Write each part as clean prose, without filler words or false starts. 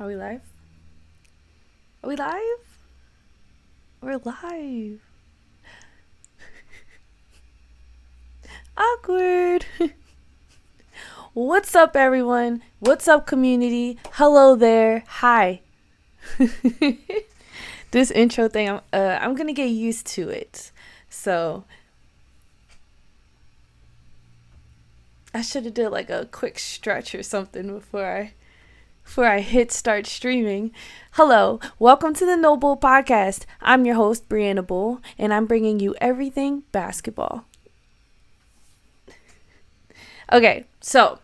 Are we live? Are we live? We're live. Awkward. What's up, everyone? What's up, community? Hello there. Hi. This intro thing, I'm gonna get used to it. So I should have did like a quick stretch or something before I hit start streaming. Hello, welcome to the No Bull Podcast. I'm your host, Brianna Bull, and I'm bringing you everything basketball. Okay, so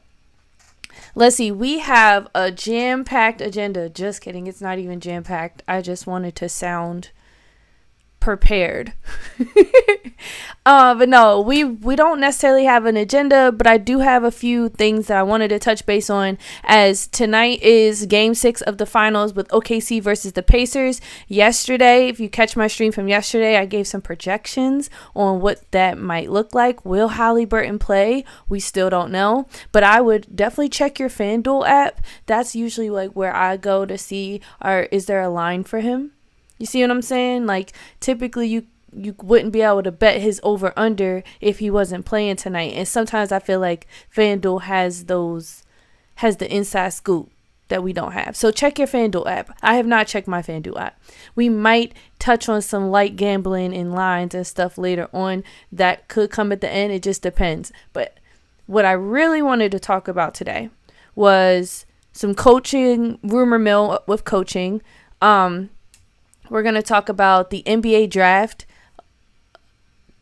let's see. We have a jam-packed agenda. Just kidding. It's not even jam-packed. I just wanted to sound prepared. But no, we don't necessarily have an agenda, but I do have a few things that I wanted to touch base on, as tonight is game 6 of the finals with OKC versus the Pacers. Yesterday, if you catch my stream from yesterday, I gave some projections on what that might look like. Will Halliburton play? We still don't know, but I would definitely check your FanDuel app. That's usually like where I go to see, is there a line for him? You see what I'm saying? Like, typically you wouldn't be able to bet his over under if he wasn't playing tonight. And sometimes I feel like FanDuel has the inside scoop that we don't have. So check your FanDuel app. I have not checked my FanDuel app. We might touch on some light gambling and lines and stuff later on that could come at the end. It just depends. But what I really wanted to talk about today was some coaching, rumor mill with coaching. We're going to talk about the NBA draft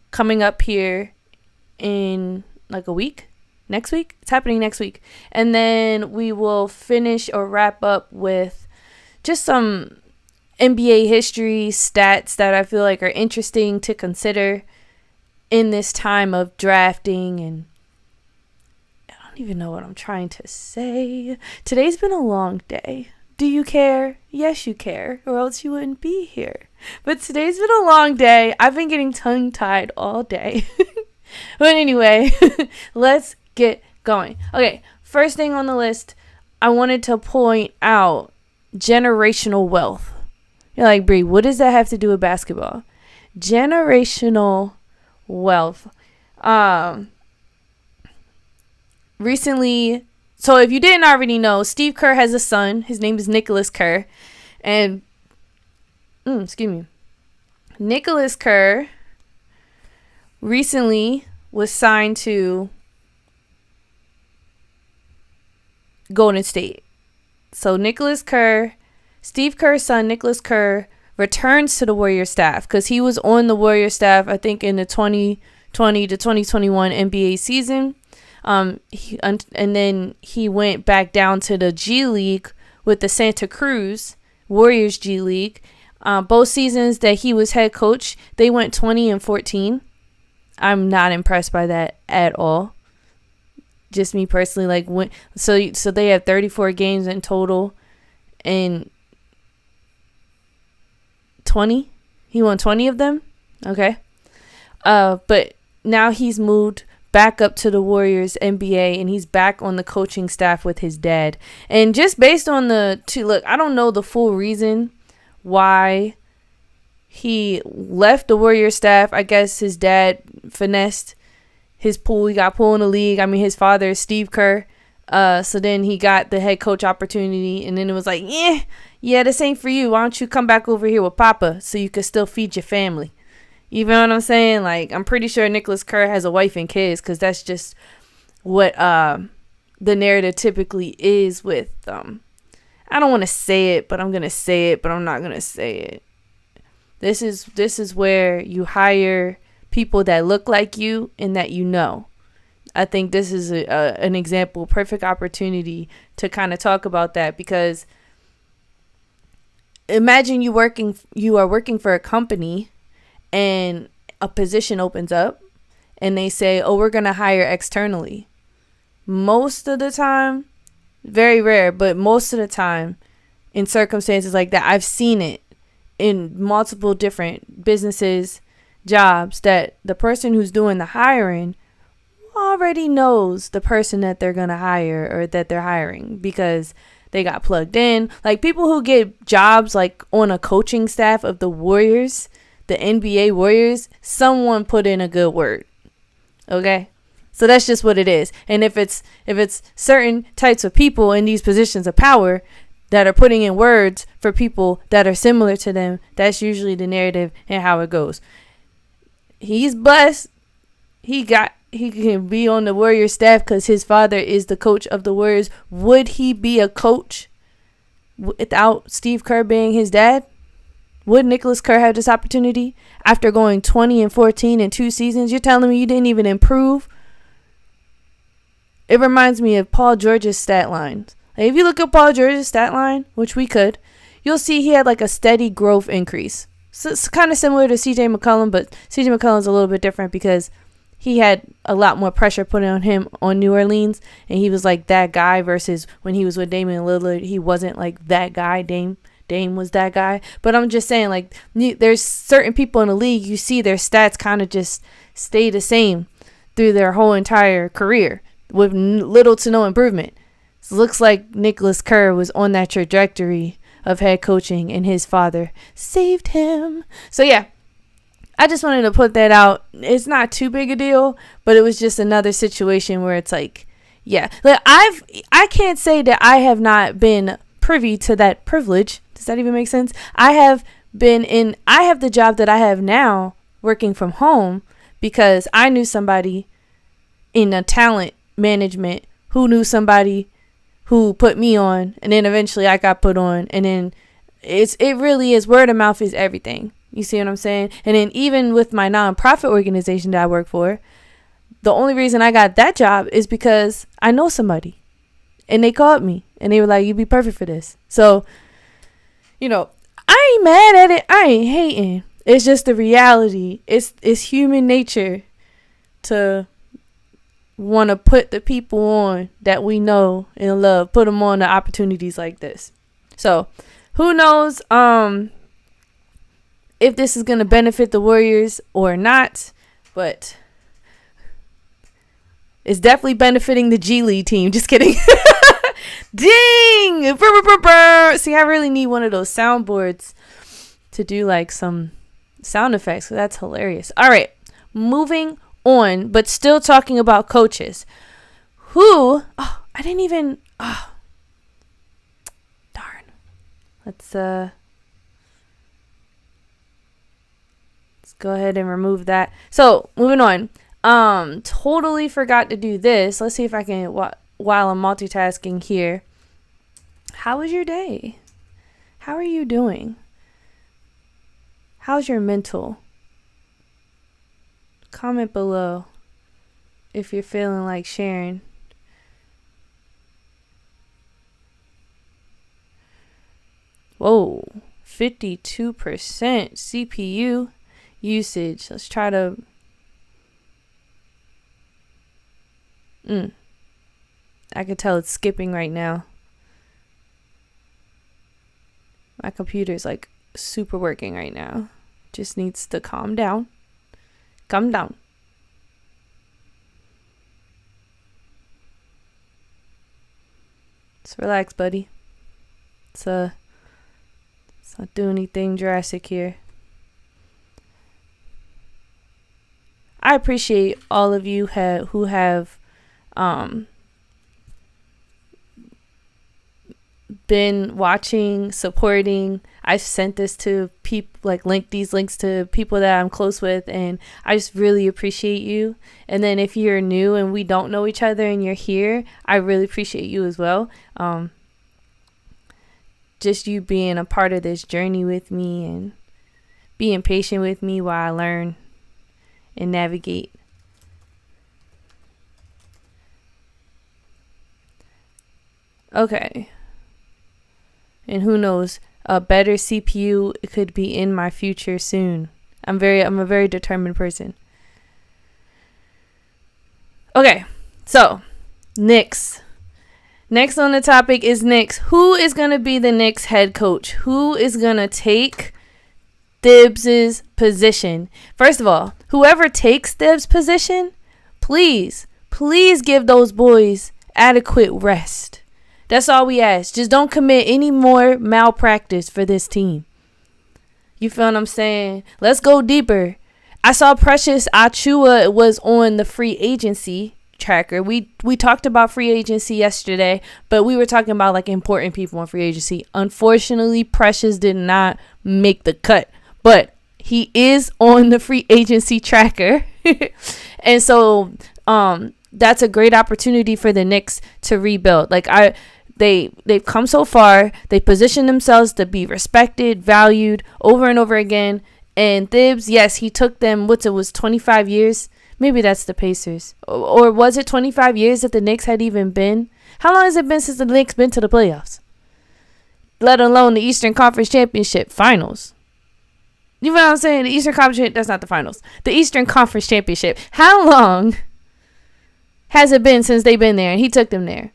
coming up here in like a week. Next week? It's happening next week. And then we will finish or wrap up with just some NBA history stats that I feel like are interesting to consider in this time of drafting. And I don't even know what I'm trying to say. Today's been a long day. Do you care? Yes, you care, or else you wouldn't be here. But today's been a long day. I've been getting tongue-tied all day. But anyway, let's get going. Okay, first thing on the list, I wanted to point out generational wealth. You're like, Brie, what does that have to do with basketball? Generational wealth. Recently, so if you didn't already know, Steve Kerr has a son. His name is Nicholas Kerr. And, Nicholas Kerr recently was signed to Golden State. So Steve Kerr's son, Nicholas Kerr, returns to the Warriors staff because he was on the Warriors staff, I think, in the 2020 to 2021 NBA season. And then he went back down to the G League with the Santa Cruz Warriors G League. Both seasons that he was head coach, they went 20-14. I'm not impressed by that at all. Just me personally, so they have 34 games in total, and 20. He won 20 of them. Okay. But now he's moved back up to the Warriors NBA, and he's back on the coaching staff with his dad. And just based on I don't know the full reason why he left the Warriors staff. I guess his dad finessed his pool. He got pulled in the league. I mean, his father is Steve Kerr. So then he got the head coach opportunity, and then it was like, yeah, this ain't for you. Why don't you come back over here with Papa so you can still feed your family? You know what I'm saying? Like, I'm pretty sure Nicholas Kerr has a wife and kids, because that's just what the narrative typically is with I don't want to say it, but I'm going to say it, but I'm not going to say it. This is where you hire people that look like you and that you know. I think this is an example, perfect opportunity to kind of talk about that, because imagine you are working for a company and a position opens up and they say, oh, we're going to hire externally. Most of the time, very rare, but most of the time in circumstances like that, I've seen it in multiple different businesses, jobs, that the person who's doing the hiring already knows the person that they're going to hire or that they're hiring, because they got plugged in. Like, people who get jobs like on a coaching staff of the Warriors, the NBA Warriors, someone put in a good word. Okay? So that's just what it is. And if it's certain types of people in these positions of power that are putting in words for people that are similar to them, that's usually the narrative and how it goes. He's blessed. He can be on the Warriors staff because his father is the coach of the Warriors. Would he be a coach without Steve Kerr being his dad? Would Nicholas Kerr have this opportunity after going 20-14 in 2 seasons? You're telling me you didn't even improve? It reminds me of Paul George's stat lines. Like, if you look at Paul George's stat line, which we could, you'll see he had like a steady growth increase. So it's kind of similar to CJ McCollum, but CJ McCollum's a little bit different because he had a lot more pressure put on him on New Orleans, and he was like that guy versus when he was with Damian Lillard, he wasn't like that guy. Dame was that guy. But I'm just saying, like, there's certain people in the league, you see their stats kind of just stay the same through their whole entire career with little to no improvement. So it looks like Nicholas Kerr was on that trajectory of head coaching, and his father saved him. So yeah, I just wanted to put that out. It's not too big a deal, but it was just another situation where it's like, yeah, like I can't say that I have not been privy to that privilege. Does that even make sense? I have the job that I have now working from home because I knew somebody in a talent management who knew somebody who put me on, and then eventually I got put on, and then it really is, word of mouth is everything. You see what I'm saying? And then even with my nonprofit organization that I work for, the only reason I got that job is because I know somebody. And they called me. And they were like, you'd be perfect for this. So, you know, I ain't mad at it. I ain't hating. It's just the reality. It's human nature to want to put the people on that we know and love. Put them on the opportunities like this. So, who knows? If this is going to benefit the Warriors or not, but it's definitely benefiting the G League team. Just kidding. Ding! See, I really need one of those soundboards to do like some sound effects. So that's hilarious. All right, moving on, but still talking about coaches. Darn. Let's go ahead and remove that. So, moving on. Totally forgot to do this. Let's see if I can, while I'm multitasking here. How was your day? How are you doing? How's your mental? Comment below if you're feeling like sharing. Whoa, 52% CPU usage. Let's try to I can tell it's skipping right now. My computer's like super working right now. Just needs to calm down. Calm down. Just relax, buddy. It's not doing anything drastic here. I appreciate all of you who have been watching, supporting. I've sent this to people, like linked these links to people that I'm close with, and I just really appreciate you. And then if you're new and we don't know each other and you're here, I really appreciate you as well. Just you being a part of this journey with me and being patient with me while I learn and navigate. Okay. And who knows, a better CPU could be in my future soon. I'm a very determined person. Okay. So, Knicks. Next on the topic is Knicks. Who is going to be the Knicks head coach? Who is going to take Thibs' position? First of all, whoever takes Thibs' position, please give those boys adequate rest. That's all we ask. Just don't commit any more malpractice for this team. You feel what I'm saying? Let's go deeper. I saw Precious Achua was on the free agency tracker. We talked about free agency yesterday, but we were talking about like important people on free agency. Unfortunately, Precious did not make the cut, but he is on the free agency tracker. And so that's a great opportunity for the Knicks to rebuild. Like they've come so far. They position themselves to be respected, valued over and over again. And Thibs, yes, he took them, 25 years? Maybe that's the Pacers. Or was it 25 years that the Knicks had even been? How long has it been since the Knicks been to the playoffs? Let alone the Eastern Conference Championship Finals. You know what I'm saying? The Eastern Conference, that's not the Finals. The Eastern Conference Championship. How long has it been since they've been there and he took them there?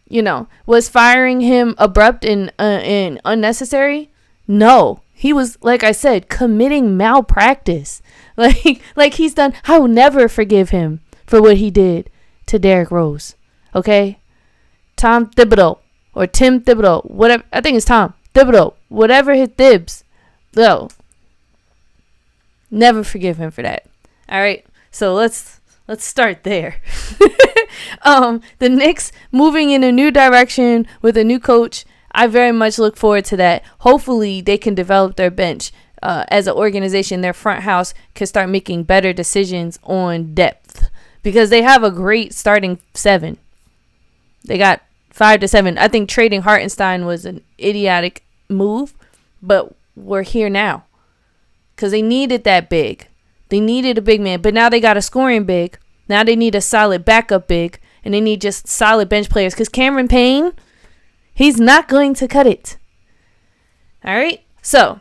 You know, was firing him abrupt and unnecessary? No. He was, like I said, committing malpractice. Like he's done. I will never forgive him for what he did to Derrick Rose. Okay? Tom Thibodeau or Tim Thibodeau. Whatever. I think it's Tom Thibodeau. Whatever his Thibs. No. Never forgive him for that. All right? So let's start there. The Knicks moving in a new direction with a new coach. I very much look forward to that. Hopefully, they can develop their bench as an organization. Their front house can start making better decisions on depth because they have a great starting 7. They got 5 to 7. I think trading Hartenstein was an idiotic move, but we're here now because they needed that big. They needed a big man, but now they got a scoring big. Now they need a solid backup big, and they need just solid bench players because Cameron Payne, he's not going to cut it. All right. So,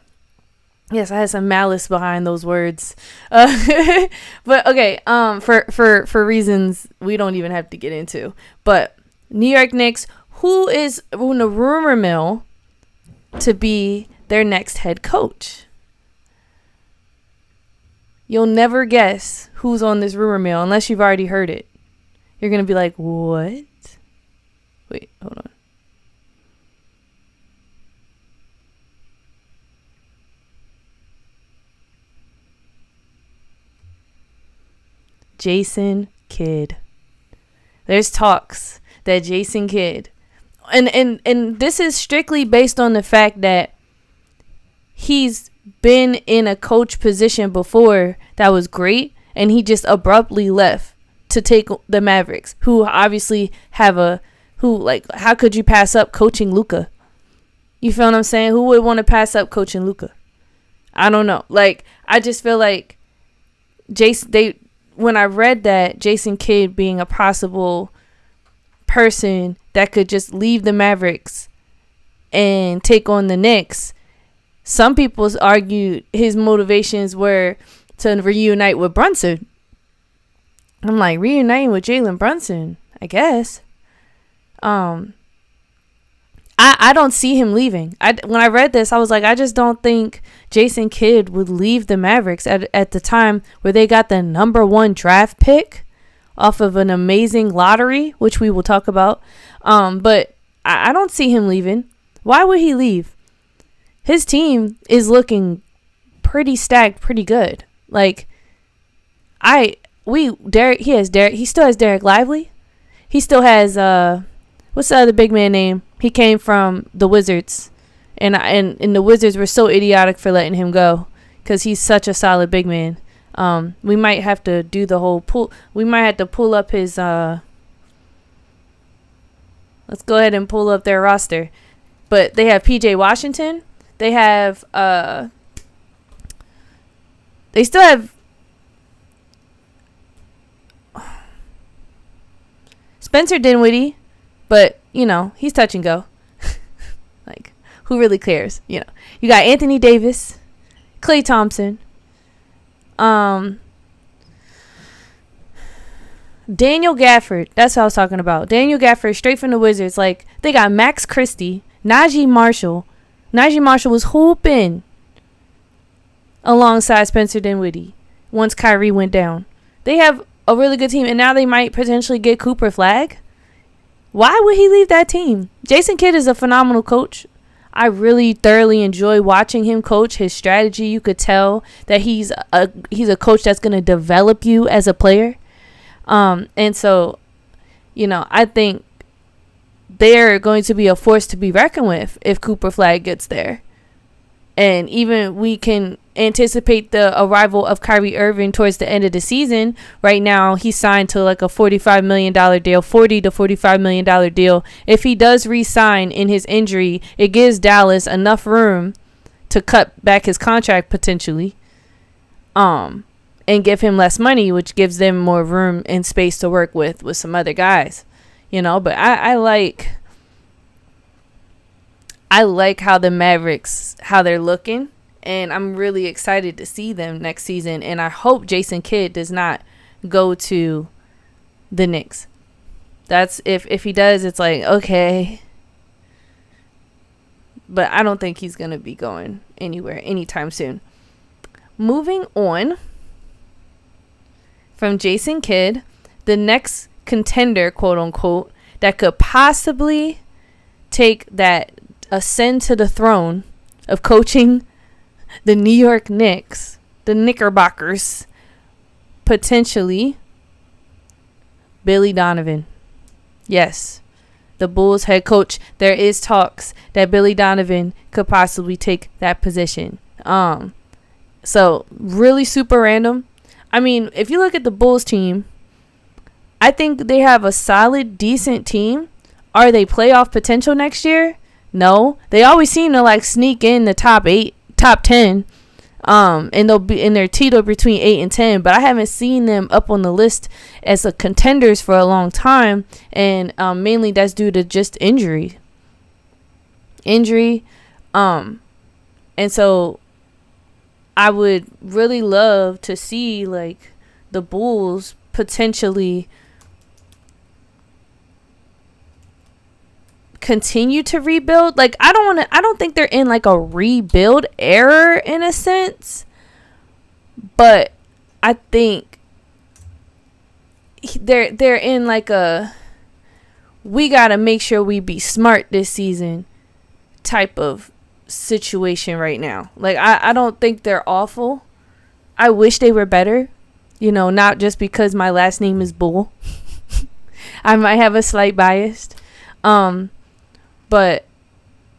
yes, I had some malice behind those words. But okay. For reasons we don't even have to get into. But New York Knicks, who is on the rumor mill to be their next head coach? You'll never guess who's on this rumor mill unless you've already heard it. You're gonna be like, what? Wait, hold on. Jason Kidd. There's talks that Jason Kidd, and this is strictly based on the fact that he's been in a coach position before that was great, and he just abruptly left to take the Mavericks, who obviously how could you pass up coaching Luka? You feel what I'm saying? Who would want to pass up coaching Luka? I don't know. Like, I just feel like when I read that Jason Kidd being a possible person that could just leave the Mavericks and take on the Knicks, some people argued his motivations were to reunite with Brunson. I'm like, reuniting with Jalen Brunson, I guess. I don't see him leaving. When I read this, I was like, I just don't think Jason Kidd would leave the Mavericks at the time where they got the number 1 draft pick off of an amazing lottery, which we will talk about. But I don't see him leaving. Why would he leave? His team is looking pretty stacked, pretty good. Like, he still has Derek Lively. He still has what's the other big man name? He came from the Wizards, and the Wizards were so idiotic for letting him go because he's such a solid big man. We might have to do the whole pull. We might have to pull up his. Let's go ahead and pull up their roster. But they have PJ Washington. They have they still have Spencer Dinwiddie, but he's touch and go. Like, who really cares? You got Anthony Davis, Klay Thompson, Daniel Gafford. That's what I was talking about. Daniel Gafford, straight from the Wizards. Like, they got Max Christie, Najee Marshall. Najee Marshall was hooping alongside Spencer Dinwiddie once Kyrie went down. They have a really good team, and now they might potentially get Cooper Flag. Why would he leave that team? Jason Kidd is a phenomenal coach. I really thoroughly enjoy watching him coach. His strategy, you could tell that he's a coach that's going to develop you as a player. And so, I think they're going to be a force to be reckoned with if Cooper Flag gets there. And even we can anticipate the arrival of Kyrie Irving towards the end of the season. Right now, he's signed to like a $45 million deal, $40 to $45 million deal. If he does re-sign in his injury, it gives Dallas enough room to cut back his contract potentially, and give him less money, which gives them more room and space to work with some other guys, But I like how the Mavericks, how they're looking, and I'm really excited to see them next season. And I hope Jason Kidd does not go to the Knicks. That's if he does, it's like, okay. But I don't think he's going to be going anywhere anytime soon. Moving on from Jason Kidd, the next contender, quote unquote, that could possibly take that ascend to the throne of coaching the New York Knicks, the Knickerbockers, potentially Billy Donovan. Yes, the Bulls head coach. There is talks that Billy Donovan could possibly take that position. So really super random. I mean, if you look at the Bulls team, I think they have a solid, decent team. Are they playoff potential next year? No, they always seem to like sneak in the top 8, top 10, and they'll be in their teeter between 8 and 10. But I haven't seen them up on the list as a contenders for a long time, and mainly that's due to just injury. And so I would really love to see like the Bulls potentially continue to rebuild. Like I don't think they're in like a rebuild era in a sense, but I think they're in like a we gotta make sure we be smart this season type of situation right now. Like I don't think they're awful. I wish they were better, not just because my last name is Bull. I might have a slight bias. But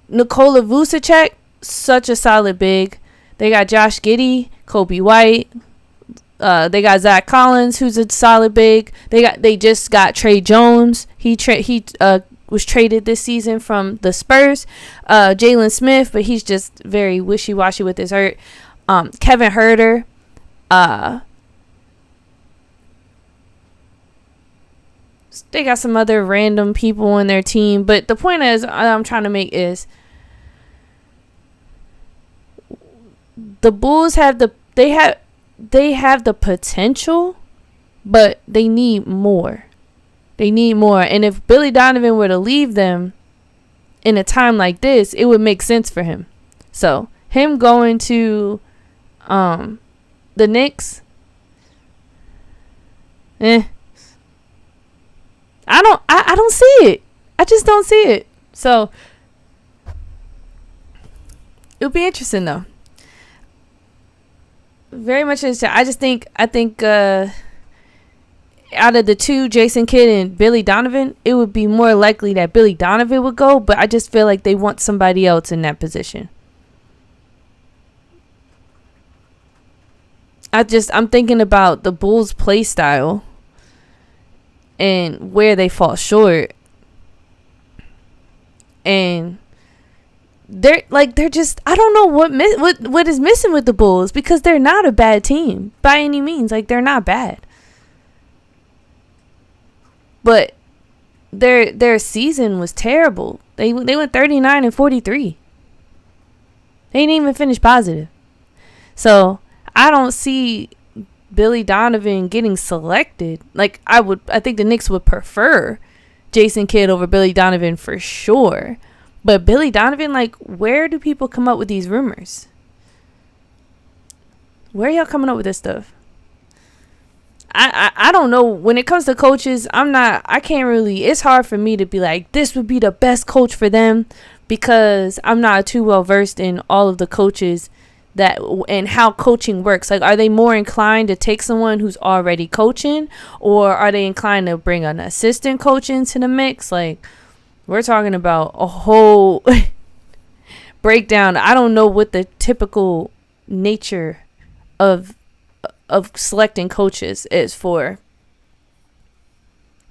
Nikola Vucevic, such a solid big. They got Josh Giddey, Kobe White. They got Zach Collins, who's a solid big. They just got Trey Jones. He was traded this season from the Spurs. Jalen Smith, but he's just very wishy-washy with his hurt. Kevin Huerter. They got some other random people in their team, but the point is I'm trying to make is the Bulls have the potential, but they need more. And if Billy Donovan were to leave them in a time like this, it would make sense for him. So him going to the Knicks, I don't see it. I just don't see it. So it'll be interesting though. Very much interesting. I think out of the two, Jason Kidd and Billy Donovan, it would be more likely that Billy Donovan would go, but I just feel like they want somebody else in that position. I'm thinking about the Bulls' play style and where they fall short, and they're just, I don't know what is missing with the Bulls, because they're not a bad team by any means. Like, they're not bad, but their season was terrible. They went 39-43. They didn't even finish positive. So I don't see Billy Donovan getting selected. Like, I think the Knicks would prefer Jason Kidd over Billy Donovan for sure. But Billy Donovan, like, where do people come up with these rumors? Where are y'all coming up with this stuff? I don't know. When it comes to coaches, I can't really, it's hard for me to be like, this would be the best coach for them, because I'm not too well versed in all of the coaches that and how coaching works. Like, are they more inclined to take someone who's already coaching, or are they inclined to bring an assistant coach into the mix? Like, we're talking about a whole breakdown. I don't know what the typical nature of selecting coaches is for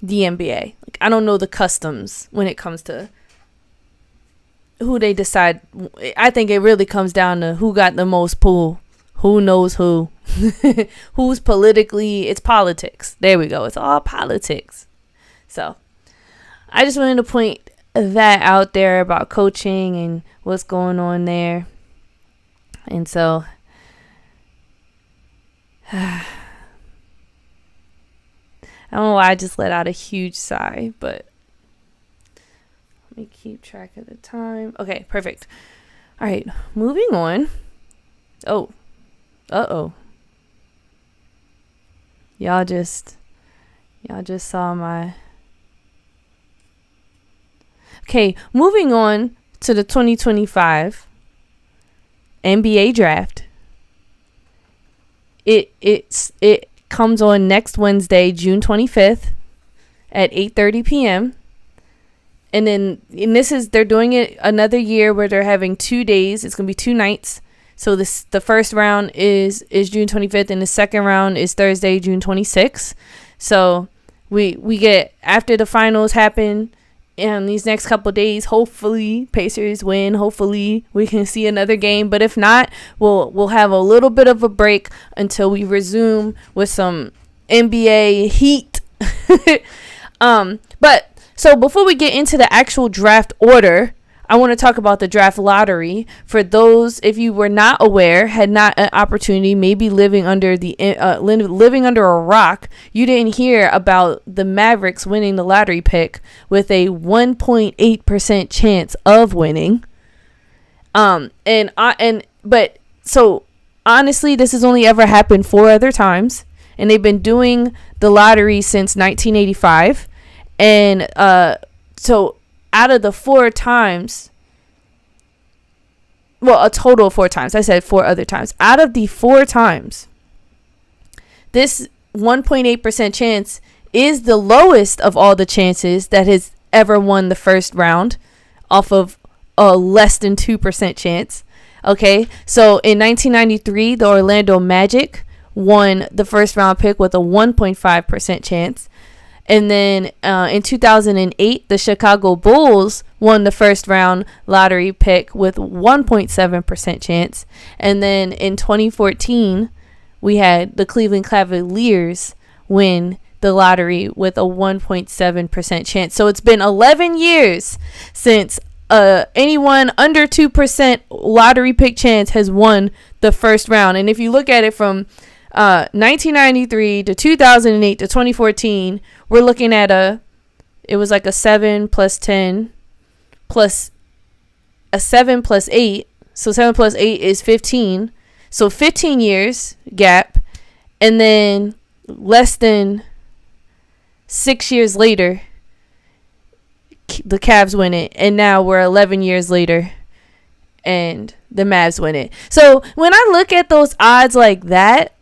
the NBA. Like, I don't know the customs when it comes to who they decide. I think it really comes down to who got the most pull, who knows who, who's politically, it's politics. There we go. It's all politics. So I just wanted to point that out there about coaching and what's going on there. And so I don't know why I just let out a huge sigh, but let me keep track of the time. Okay, perfect. All right, moving on. Oh, y'all just saw my. Okay, moving on to the 2025 NBA draft. It comes on next Wednesday, June 25th at 8:30 p.m. And they're doing it another year where they're having 2 days. It's going to be 2 nights. So the first round is June 25th, and the second round is Thursday, June 26th. So we get, after the finals happen in these next couple of days, hopefully Pacers win. Hopefully we can see another game. But if not, we'll have a little bit of a break until we resume with some NBA heat. But so before we get into the actual draft order, I want to talk about the draft lottery. For those, if you were not aware, had not an opportunity, maybe living under a rock, you didn't hear about the Mavericks winning the lottery pick with a 1.8% chance of winning. But honestly, this has only ever happened 4 other times, and they've been doing the lottery since 1985. And so out of the 4 times, well, a total of 4 times. I said 4 other times. Out of the 4 times, this 1.8% chance is the lowest of all the chances that has ever won the first round, off of a less than 2% chance. Okay, so in 1993, the Orlando Magic won the first round pick with a 1.5% chance. And then in 2008, the Chicago Bulls won the first round lottery pick with 1.7% chance. And then in 2014, we had the Cleveland Cavaliers win the lottery with a 1.7% chance. So it's been 11 years since anyone under 2% lottery pick chance has won the first round. And if you look at it from 1993 to 2008 to 2014, we're looking at it was like a 7 plus 10 plus a 7 plus 8. So 7 plus 8 is 15. So 15 years gap. And then less than 6 years later, the Cavs win it. And now we're 11 years later and the Mavs win it. So when I look at those odds like that,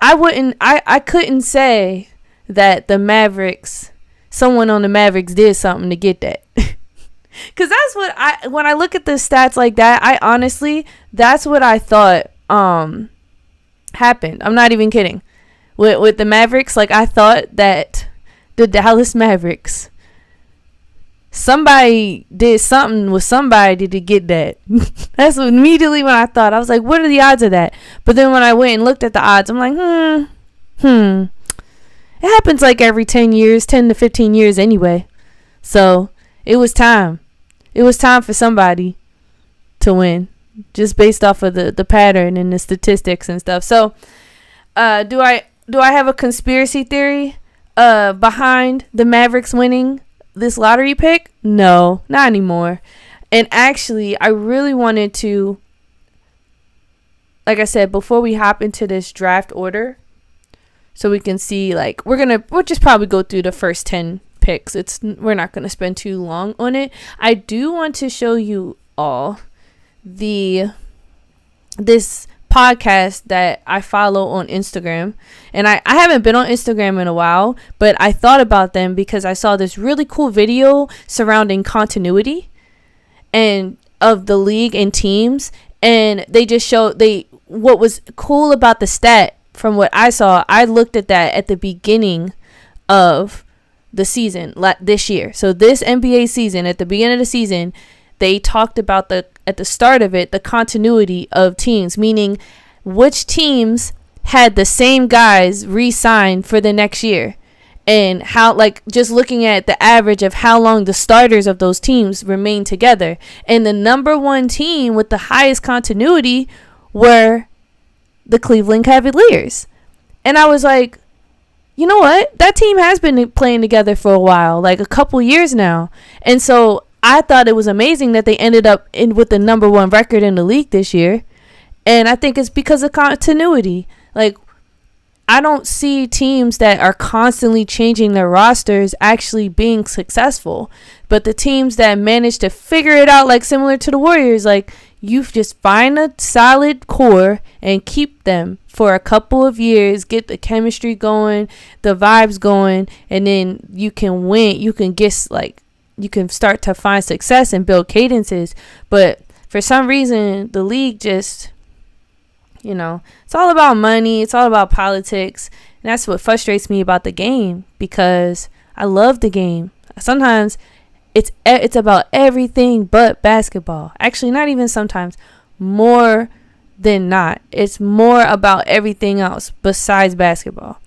I couldn't say that the Mavericks, someone on the Mavericks did something to get that. Because that's what when I look at the stats like that, I honestly, that's what I thought happened. I'm not even kidding. With the Mavericks, like, I thought that the Dallas Mavericks, somebody did something with somebody to get that. That's immediately when I thought. I was like, what are the odds of that? But then when I went and looked at the odds, I'm like, It happens like every 10 to 15 years anyway. So it was time. It was time for somebody to win, just based off of the pattern and the statistics and stuff. So do I have a conspiracy theory behind the Mavericks winning this lottery pick? No, not anymore. And actually, I really wanted to, like I said, before we hop into this draft order, so we can see, like, we'll just probably go through the first 10 picks. We're not going to spend too long on it. I do want to show you all this podcast that I follow on Instagram, and I haven't been on Instagram in a while, but I thought about them because I saw this really cool video surrounding continuity and of the league and teams, and they just showed what was cool about the stat. From what I saw, I looked at that at the beginning of the season this year. So this NBA season, at the beginning of the season, they talked about at the start of it, the continuity of teams, meaning which teams had the same guys re-signed for the next year, and how, like, just looking at the average of how long the starters of those teams remained together. And the number one team with the highest continuity were the Cleveland Cavaliers. And I was like, you know what? That team has been playing together for a while, like a couple years now. And so I thought it was amazing that they ended up with the number one record in the league this year. And I think it's because of continuity. Like, I don't see teams that are constantly changing their rosters actually being successful. But the teams that manage to figure it out, like similar to the Warriors, like, you just find a solid core and keep them for a couple of years, get the chemistry going, the vibes going, and then you can win. You can you can start to find success and build cadences. But for some reason, the league just, it's all about money. It's all about politics. And that's what frustrates me about the game, because I love the game. Sometimes it's about everything but basketball. Actually, not even sometimes. More than not. It's more about everything else besides basketball.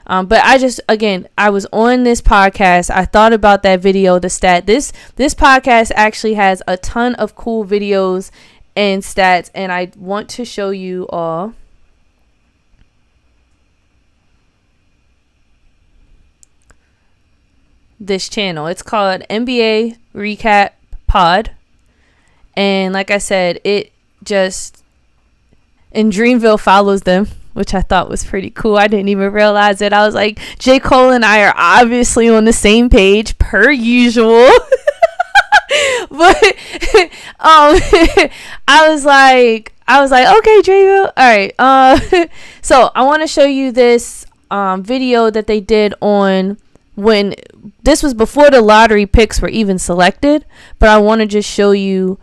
But I was on this podcast. I thought about that video, the stat. This podcast actually has a ton of cool videos and stats, and I want to show you all. This channel. It's called NBA Recap Pod. And like I said, and Dreamville follows them, which I thought was pretty cool. I didn't even realize it. I was like, J. Cole and I are obviously on the same page per usual. But I was like, okay, Dreamville. All right. So I want to show you this video that they did on when this was before the lottery picks were even selected, but I want to just show you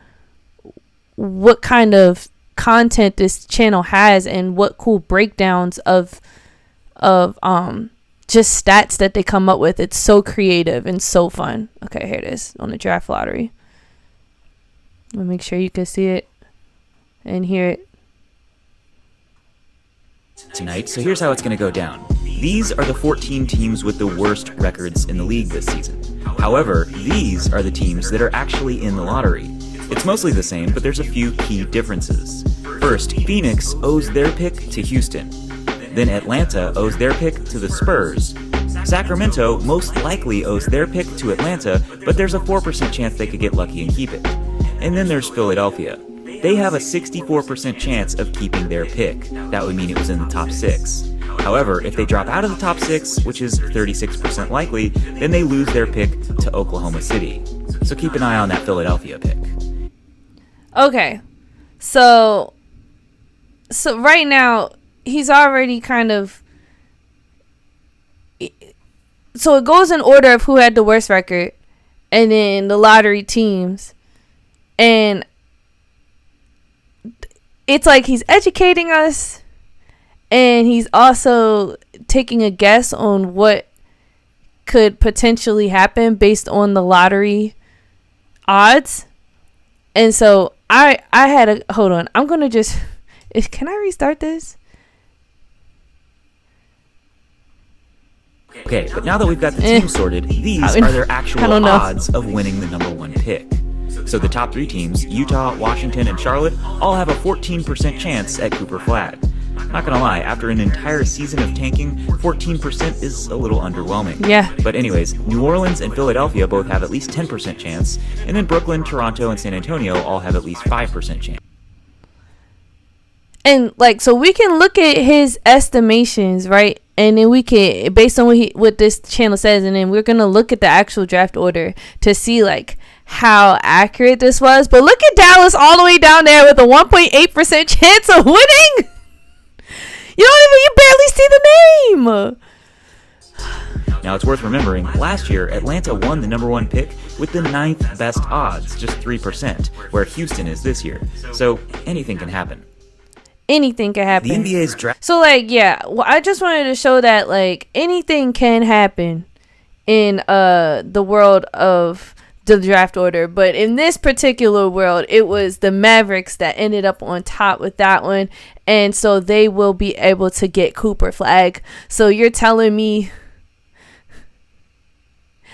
what kind of content this channel has and what cool breakdowns of just stats that they come up with. It's so creative and so fun. Okay, here it is on the draft lottery. Let me make sure you can see it and hear it tonight. So here's how it's going to go down. These are the 14 teams with the worst records in the league this season. However, these are the teams that are actually in the lottery. It's mostly the same, but there's a few key differences. First, Phoenix owes their pick to Houston. Then Atlanta owes their pick to the Spurs. Sacramento most likely owes their pick to Atlanta, but there's a 4% chance they could get lucky and keep it. And then there's Philadelphia. They have a 64% chance of keeping their pick. That would mean it was in the top 6. However, if they drop out of the top 6, which is 36% likely, then they lose their pick to Oklahoma City. So keep an eye on that Philadelphia pick. Okay. So right now, he's already kind of... So it goes in order of who had the worst record, and then the lottery teams. And it's like he's educating us, and he's also taking a guess on what could potentially happen based on the lottery odds. And so I had a... Hold on. I'm going to just... Can I restart this? Okay, but now that we've got the team sorted, these are their actual odds of winning the number 1 pick. So the top 3 teams, Utah, Washington, and Charlotte, all have a 14% chance at Cooper Flag. Not gonna lie, after an entire season of tanking, 14% is a little underwhelming. Yeah. But anyways, New Orleans and Philadelphia both have at least 10% chance, and then Brooklyn, Toronto, and San Antonio all have at least 5% chance. And, like, so we can look at his estimations, right? and then we can, based on what this channel says, and then we're gonna look at the actual draft order to see like how accurate this was. But look at Dallas all the way down there with a 1.8% chance of winning. You barely see the name. Now, it's worth remembering, last year, Atlanta won the number 1 pick with the 9th best odds, just 3%, where Houston is this year. So, anything can happen. Anything can happen. The NBA's draft. So, like, yeah, well, I just wanted to show that, like, anything can happen in the world of the draft order. But in this particular world, it was the Mavericks that ended up on top with that one. And so they will be able to get Cooper Flag. So you're telling me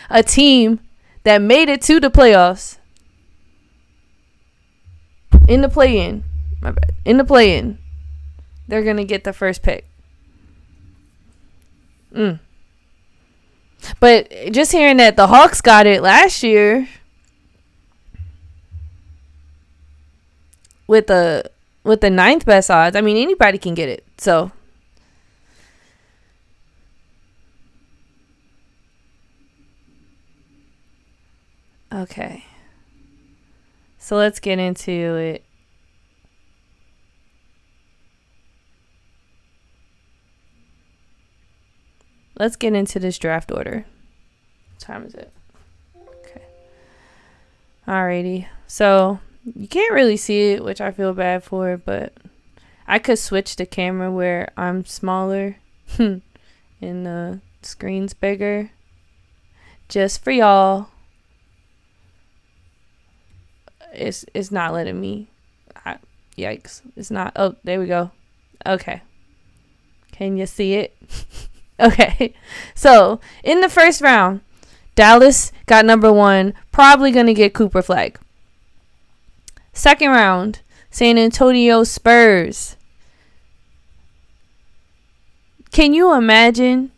a team that made it to the playoffs, in the play-in, they're going to get the first pick. But just hearing that the Hawks got it last year with the 9th best odds, I mean, anybody can get it. So okay. So let's get into it. Let's get into this draft order. What time is it? Okay. Alrighty. So you can't really see it, which I feel bad for, but I could switch the camera where I'm smaller and the screen's bigger. Just for y'all. It's not letting me. Yikes. It's not. Oh, there we go. Okay. Can you see it? Okay. So, in the first round, Dallas got number 1. Probably going to get Cooper Flag. Second round, San Antonio Spurs. Can you imagine?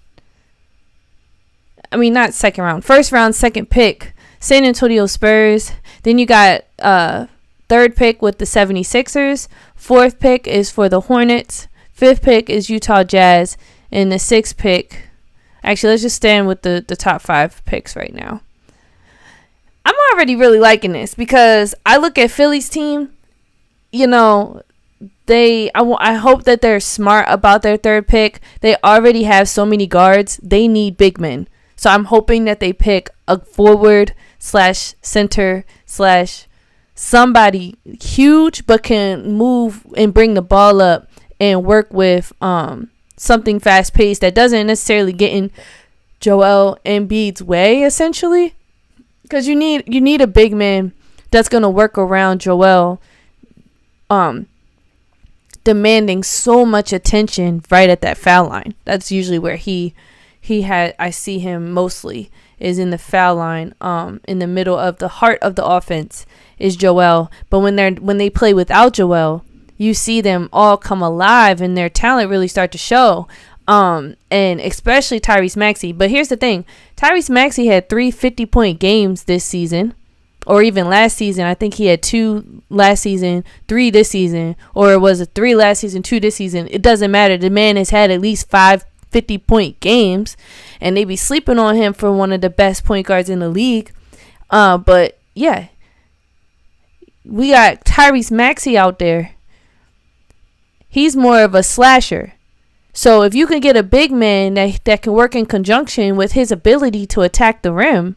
I mean, not second round. First round, second pick. San Antonio Spurs. Then you got third pick with the 76ers. Fourth pick is for the Hornets. Fifth pick is Utah Jazz. And the 6th pick. Actually, let's just stand with the top 5 picks right now. I'm already really liking this because I look at Philly's team. You know, I hope that they're smart about their third pick. They already have so many guards. They need big men. So I'm hoping that they pick a forward / center / somebody huge but can move and bring the ball up and work with something fast paced that doesn't necessarily get in Joel Embiid's way, essentially. Because you need a big man that's going to work around Joel demanding so much attention right at that foul line. That's usually where I see him mostly, is in the foul line, in the middle of the heart of the offense is Joel. But when they play without Joel, you see them all come alive and their talent really start to show. And especially Tyrese Maxey. But here's the thing. Tyrese Maxey had 3 50-point games this season. Or even last season. I think he had 2 last season, 3 this season. Or it was a 3 last season, 2 this season. It doesn't matter. The man has had at least 5 50-point games. And they be sleeping on him for one of the best point guards in the league. But yeah. We got Tyrese Maxey out there. He's more of a slasher. So if you can get a big man that can work in conjunction with his ability to attack the rim,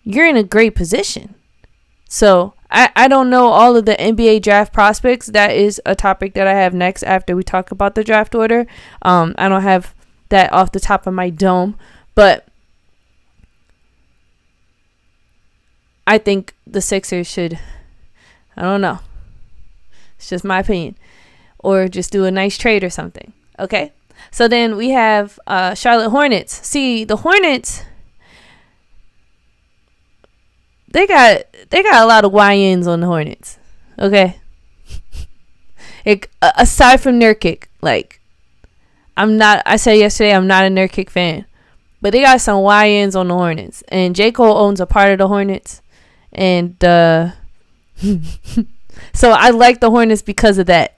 you're in a great position. So I don't know all of the NBA draft prospects. That is a topic that I have next after we talk about the draft order. I don't have that off the top of my dome, but I think the Sixers should, I don't know. It's just my opinion. Or just do a nice trade or something. Okay. So then we have Charlotte Hornets. See, the Hornets, they got a lot of YNs on the Hornets. Okay. Aside from Nurkic, like, I said yesterday I'm not a Nurkic fan. But they got some YNs on the Hornets. And J. Cole owns a part of the Hornets. And so I like the Hornets because of that.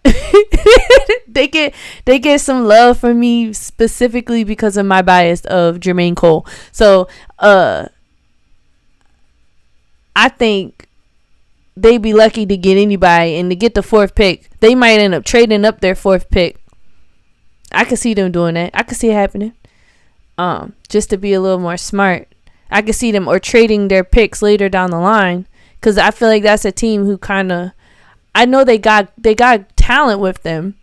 they get some love from me specifically because of my bias of Jermaine Cole. So I think they'd be lucky to get anybody, and to get the 4th pick, they might end up trading up their 4th pick. I could see them doing that. I could see it happening. Just to be a little more smart. I could see them or trading their picks later down the line, because I feel like that's a team who kind of, I know they got talent with them.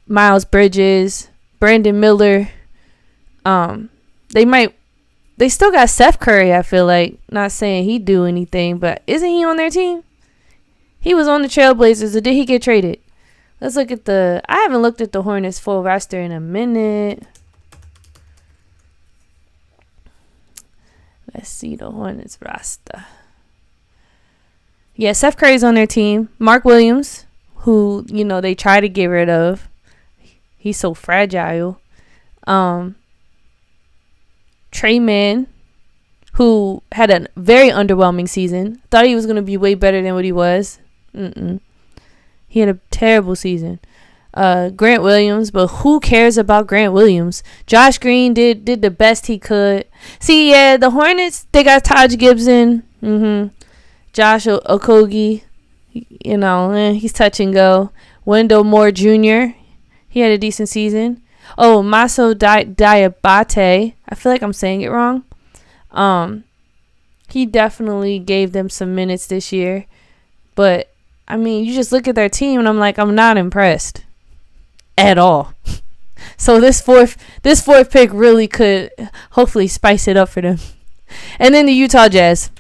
Miles Bridges, Brandon Miller. They still got Seth Curry, I feel like. Not saying he'd do anything, but isn't he on their team? He was on the Trailblazers, or did he get traded? Let's look at I haven't looked at the Hornets full roster in a minute. Let's see the Hornets roster. Yeah, Seth Curry's on their team. Mark Williams, who, they try to get rid of. He's so fragile. Trey Mann, who had a very underwhelming season. Thought he was going to be way better than what he was. He had a terrible season. Grant Williams, but who cares about Grant Williams? Josh Green did the best he could. See, yeah, the Hornets, they got Taj Gibson. Josh Okogie, he's touch and go. Wendell Moore Jr., he had a decent season. Oh, Maso Diabate. I feel like I'm saying it wrong. He definitely gave them some minutes this year. But, you just look at their team and I'm not impressed at all. So this fourth pick really could hopefully spice it up for them. And then the Utah Jazz.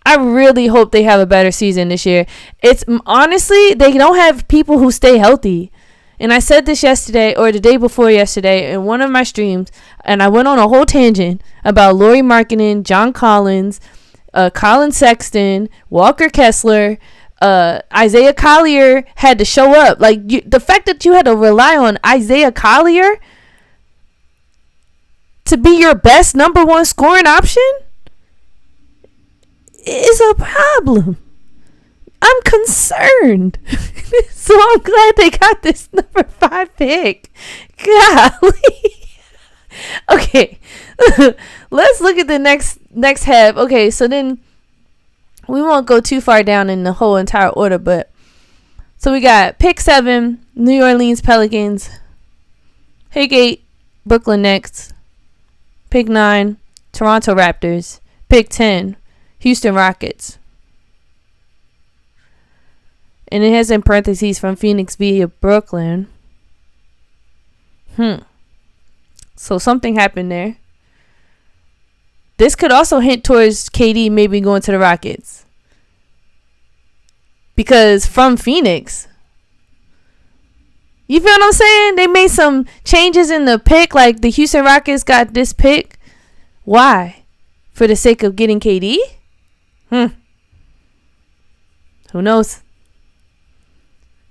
I really hope they have a better season this year. It's honestly, they don't have people who stay healthy. And I said this yesterday or the day before yesterday in one of my streams, and I went on a whole tangent about Lauri Markkanen, John Collins, Colin Sexton, Walker Kessler, Isaiah Collier had to show up. The fact that you had to rely on Isaiah Collier to be your best number 1 scoring option is a problem. I'm concerned. So I'm glad they got this number 5 pick. Golly. Okay. Let's look at the next half. Okay, so then we won't go too far down in the whole entire order, but so we got pick 7, New Orleans Pelicans. Pick 8, Brooklyn Nets. Pick 9, Toronto Raptors. Pick 10, Houston Rockets. And it has in parentheses from Phoenix via Brooklyn. So something happened there. This could also hint towards KD maybe going to the Rockets. Because from Phoenix, you feel what I'm saying? They made some changes in the pick. Like the Houston Rockets got this pick. Why? For the sake of getting KD? Who knows?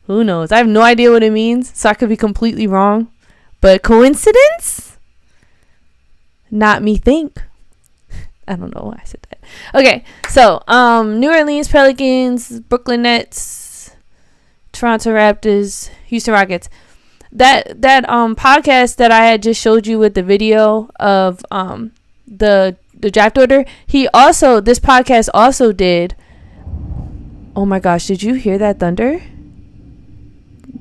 Who knows? I have no idea what it means, so I could be completely wrong. But coincidence? Not me think. I don't know why I said that. Okay, so New Orleans Pelicans, Brooklyn Nets, Toronto Raptors, Houston Rockets. That podcast that I had just showed you with the video of the draft order, this podcast also did. Oh my gosh, did you hear that thunder?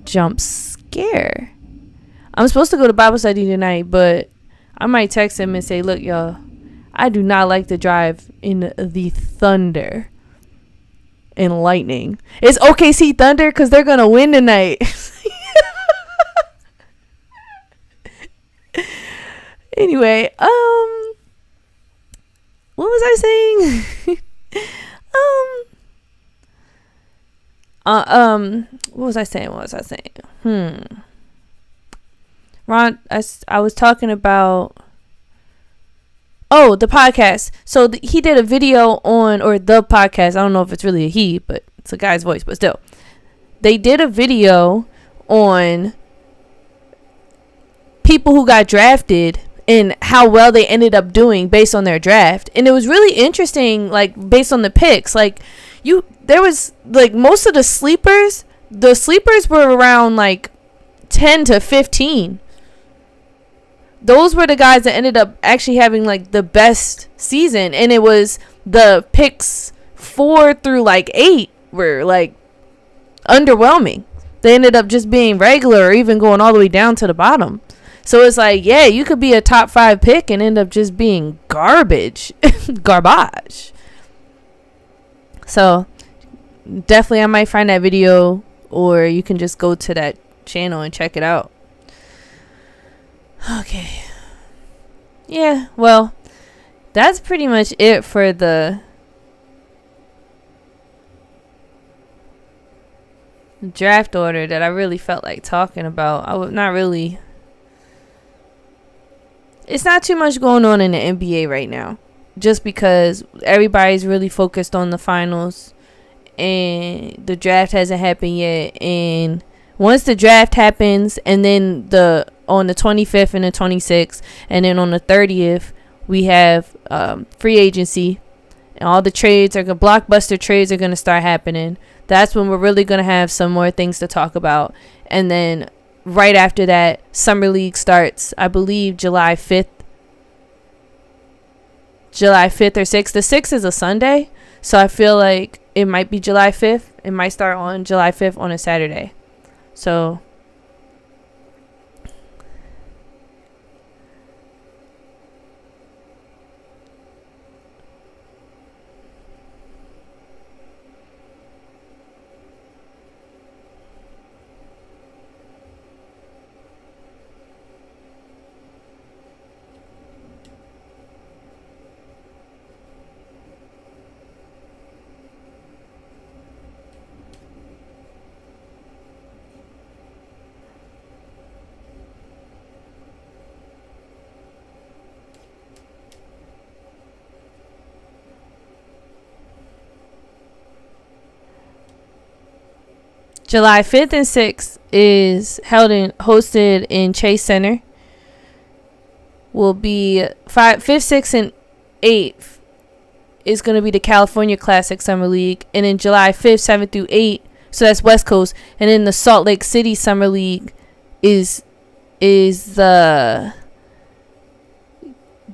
Jump scare. I'm supposed to go to Bible study tonight, but I might text him and say, look, y'all, I do not like to drive in the thunder and lightning. It's OKC Thunder because they're going to win tonight. Anyway, what was I saying? What was I saying? Ron, I was talking about the podcast. So he did a video on, or the podcast, I don't know if it's really a he, but it's a guy's voice, but still. They did a video on people who got drafted and how well they ended up doing based on their draft. And it was really interesting, like based on the picks. Like there was like most of the sleepers the sleepers were around like 10 to 15. Those were the guys that ended up actually having like the best season, and it was the picks 4 through like 8 were like underwhelming. They ended up just being regular or even going all the way down to the bottom. So it's like, yeah, you could be a top 5 pick and end up just being garbage. Garbage. So definitely I might find that video, or you can just go to that channel and check it out. Okay. Yeah, well, that's pretty much it for the draft order that I really felt like talking about. I would not really. It's not too much going on in the NBA right now, just because everybody's really focused on the finals and the draft hasn't happened yet. And once the draft happens, and then on the 25th and the 26th, and then on the 30th, we have free agency, and all the blockbuster trades are going to start happening. That's when we're really going to have some more things to talk about. And then right after that, Summer League starts, I believe, July 5th or 6th. The 6th is a Sunday, so I feel like it might be July 5th. It might start on July 5th on a Saturday. So July 5th and 6th is hosted in Chase Center. Will be 5th, 6th, and 8th is going to be the California Classic Summer League. And then July 5th, 7th through 8th, so that's West Coast. And then the Salt Lake City Summer League is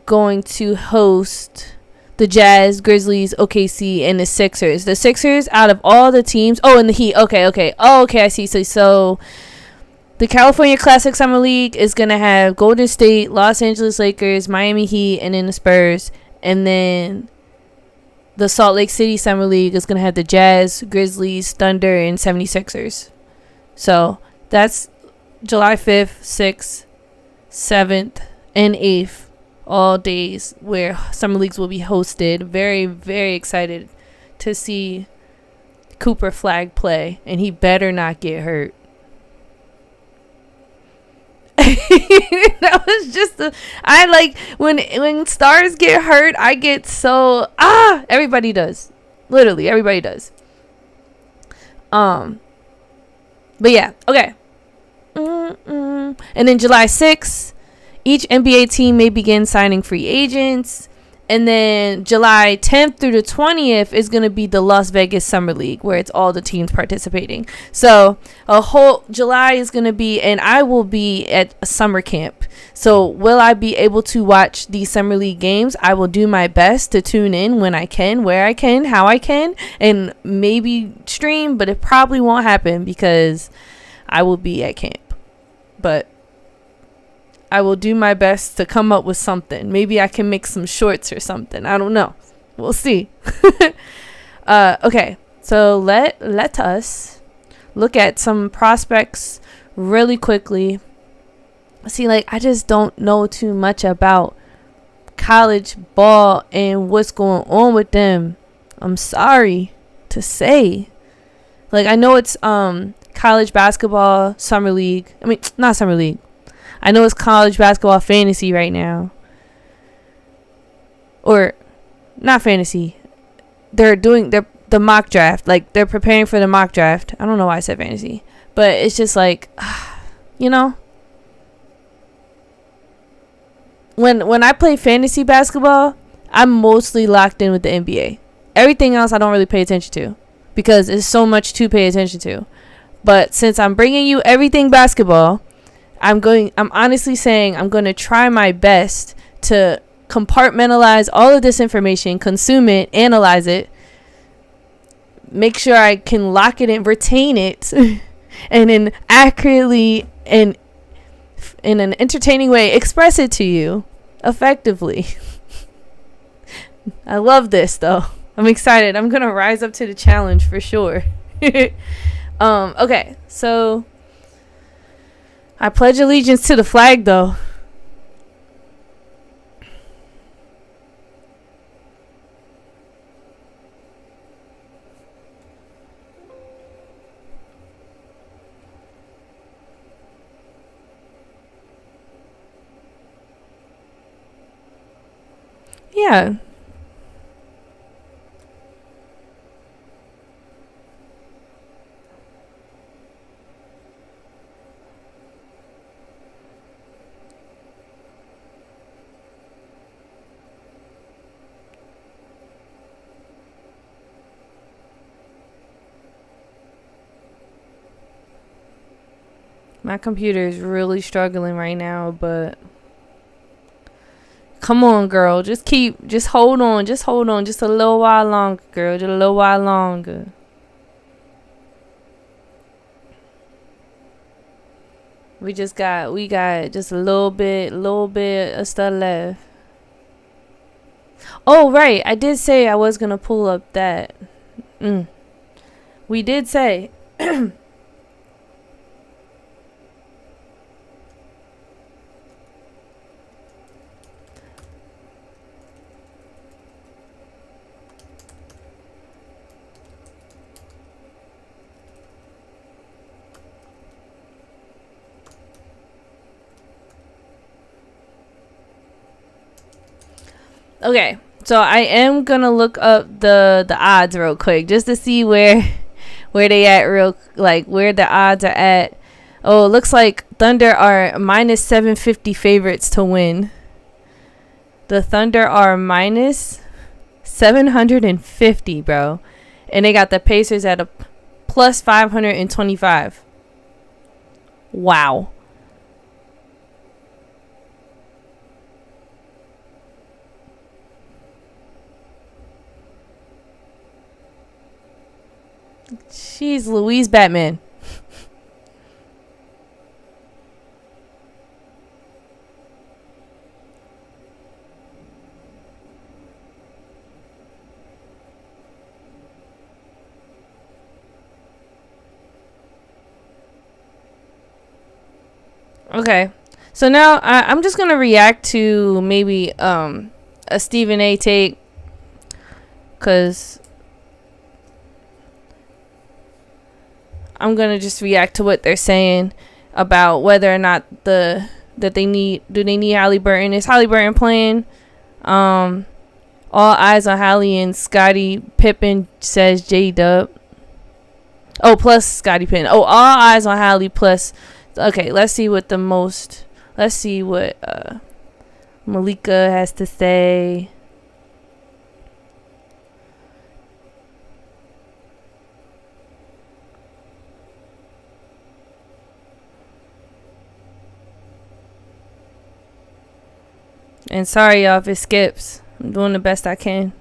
going to host the Jazz, Grizzlies, OKC, and the Sixers. The Sixers, out of all the teams... Oh, and the Heat. Okay. Oh, okay, I see. So the California Classic Summer League is going to have Golden State, Los Angeles Lakers, Miami Heat, and then the Spurs. And then the Salt Lake City Summer League is going to have the Jazz, Grizzlies, Thunder, and 76ers. So that's July 5th, 6th, 7th, and 8th. All days where summer leagues will be hosted. Very, very excited to see Cooper Flag play, and he better not get hurt. That was just I like when stars get hurt, I get so everybody does. Literally everybody does. But yeah, okay. And then July 6th, each NBA team may begin signing free agents. And then July 10th through the 20th is going to be the Las Vegas Summer League, where it's all the teams participating. So a whole July is going to be, and I will be at a summer camp. So will I be able to watch these Summer League games? I will do my best to tune in when I can, where I can, how I can, and maybe stream, but it probably won't happen because I will be at camp. But I will do my best to come up with something. Maybe I can make some shorts or something. I don't know. We'll see. Okay, so let us look at some prospects really quickly. See, like, I just don't know too much about college ball and what's going on with them. I'm sorry to say. Like, I know it's college basketball summer league. I mean, not summer league. I know it's college basketball fantasy right now. Or not fantasy. They're doing the mock draft. Like, they're preparing for the mock draft. I don't know why I said fantasy. But it's just like, you know. When I play fantasy basketball, I'm mostly locked in with the NBA. Everything else I don't really pay attention to because it's so much to pay attention to. But since I'm bringing you everything basketball, I'm honestly saying I'm going to try my best to compartmentalize all of this information, consume it, analyze it, make sure I can lock it and retain it, and then accurately and in an entertaining way express it to you effectively. I love this though. I'm excited. I'm gonna rise up to the challenge for sure. Okay, so I pledge allegiance to the flag though. Yeah. My computer is really struggling right now, but come on, girl. Just hold on. Just a little while longer, girl. Just a little while longer. We got just a little bit of stuff left. Oh, right. I did say I was going to pull up that. We did say. Okay, so I am gonna look up the odds real quick just to see where they at where the odds are at. Oh, it looks like Thunder are minus 750 favorites to win. The Thunder are minus 750, bro, and they got the Pacers at a plus 525. Wow. She's Louise Batman. Okay, so now I'm just gonna react to maybe a Stephen A take, cause I'm gonna just react to what they're saying about whether or not do they need Halliburton. Is Halliburton playing? All eyes on Hallie and Scottie Pippen, says J-Dub. Oh, plus Scottie Pippen. Oh, all eyes on Hallie plus. Okay, let's see what Malika has to say. And sorry, y'all, if it skips. I'm doing the best I can.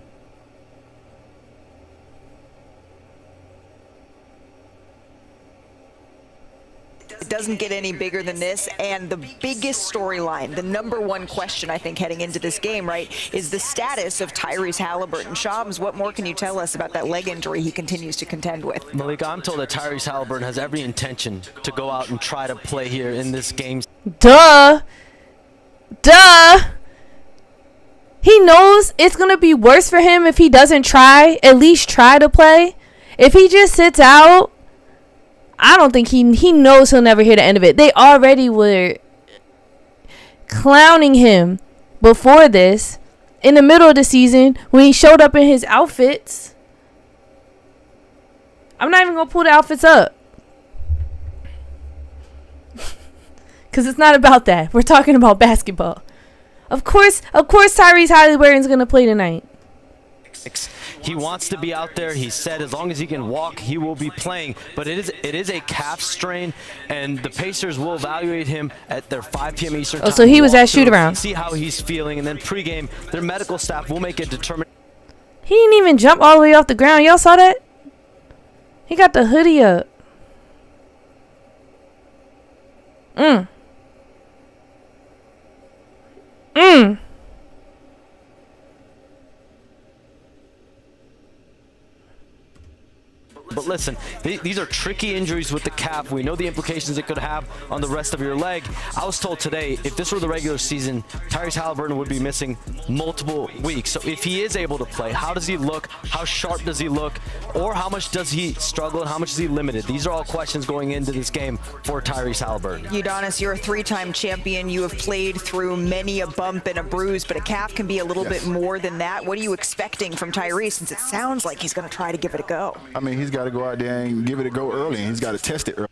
It doesn't get any bigger than this, and the biggest storyline, the number one question I think heading into this game, right, is the status of Tyrese Halliburton. Shams, what more can you tell us about that leg injury he continues to contend with? Malika, I'm told that Tyrese Halliburton has every intention to go out and try to play here in this game. Duh! He knows it's going to be worse for him if he doesn't at least try to play. If he just sits out, I don't think he knows he'll never hear the end of it. They already were clowning him before this, in the middle of the season, when he showed up in his outfits. I'm not even going to pull the outfits up, because it's not about that. We're talking about basketball. Of course Tyrese Halliburton's going to play tonight. He wants to be out there. He said as long as he can walk, he will be playing. But it is a calf strain, and the Pacers will evaluate him at their 5 p.m. Eastern time. Oh, so he was at shoot-around. See how he's feeling, and then pregame, their medical staff will make a determination. He didn't even jump all the way off the ground. Y'all saw that? He got the hoodie up. But listen, these are tricky injuries with the calf. We know the implications it could have on the rest of your leg. I was told today, if this were the regular season, Tyrese Haliburton would be missing multiple weeks. So if he is able to play, how does he look? How sharp does he look? Or how much does he struggle and how much is he limited? These are all questions going into this game for Tyrese Haliburton. Udonis, you're a 3-time champion. You have played through many a bump and a bruise, but a calf can be a little bit more than that. What are you expecting from Tyrese, since it sounds like he's going to try to give it a go? I mean, he's got to go out there and give it a go early, and he's got to test it early.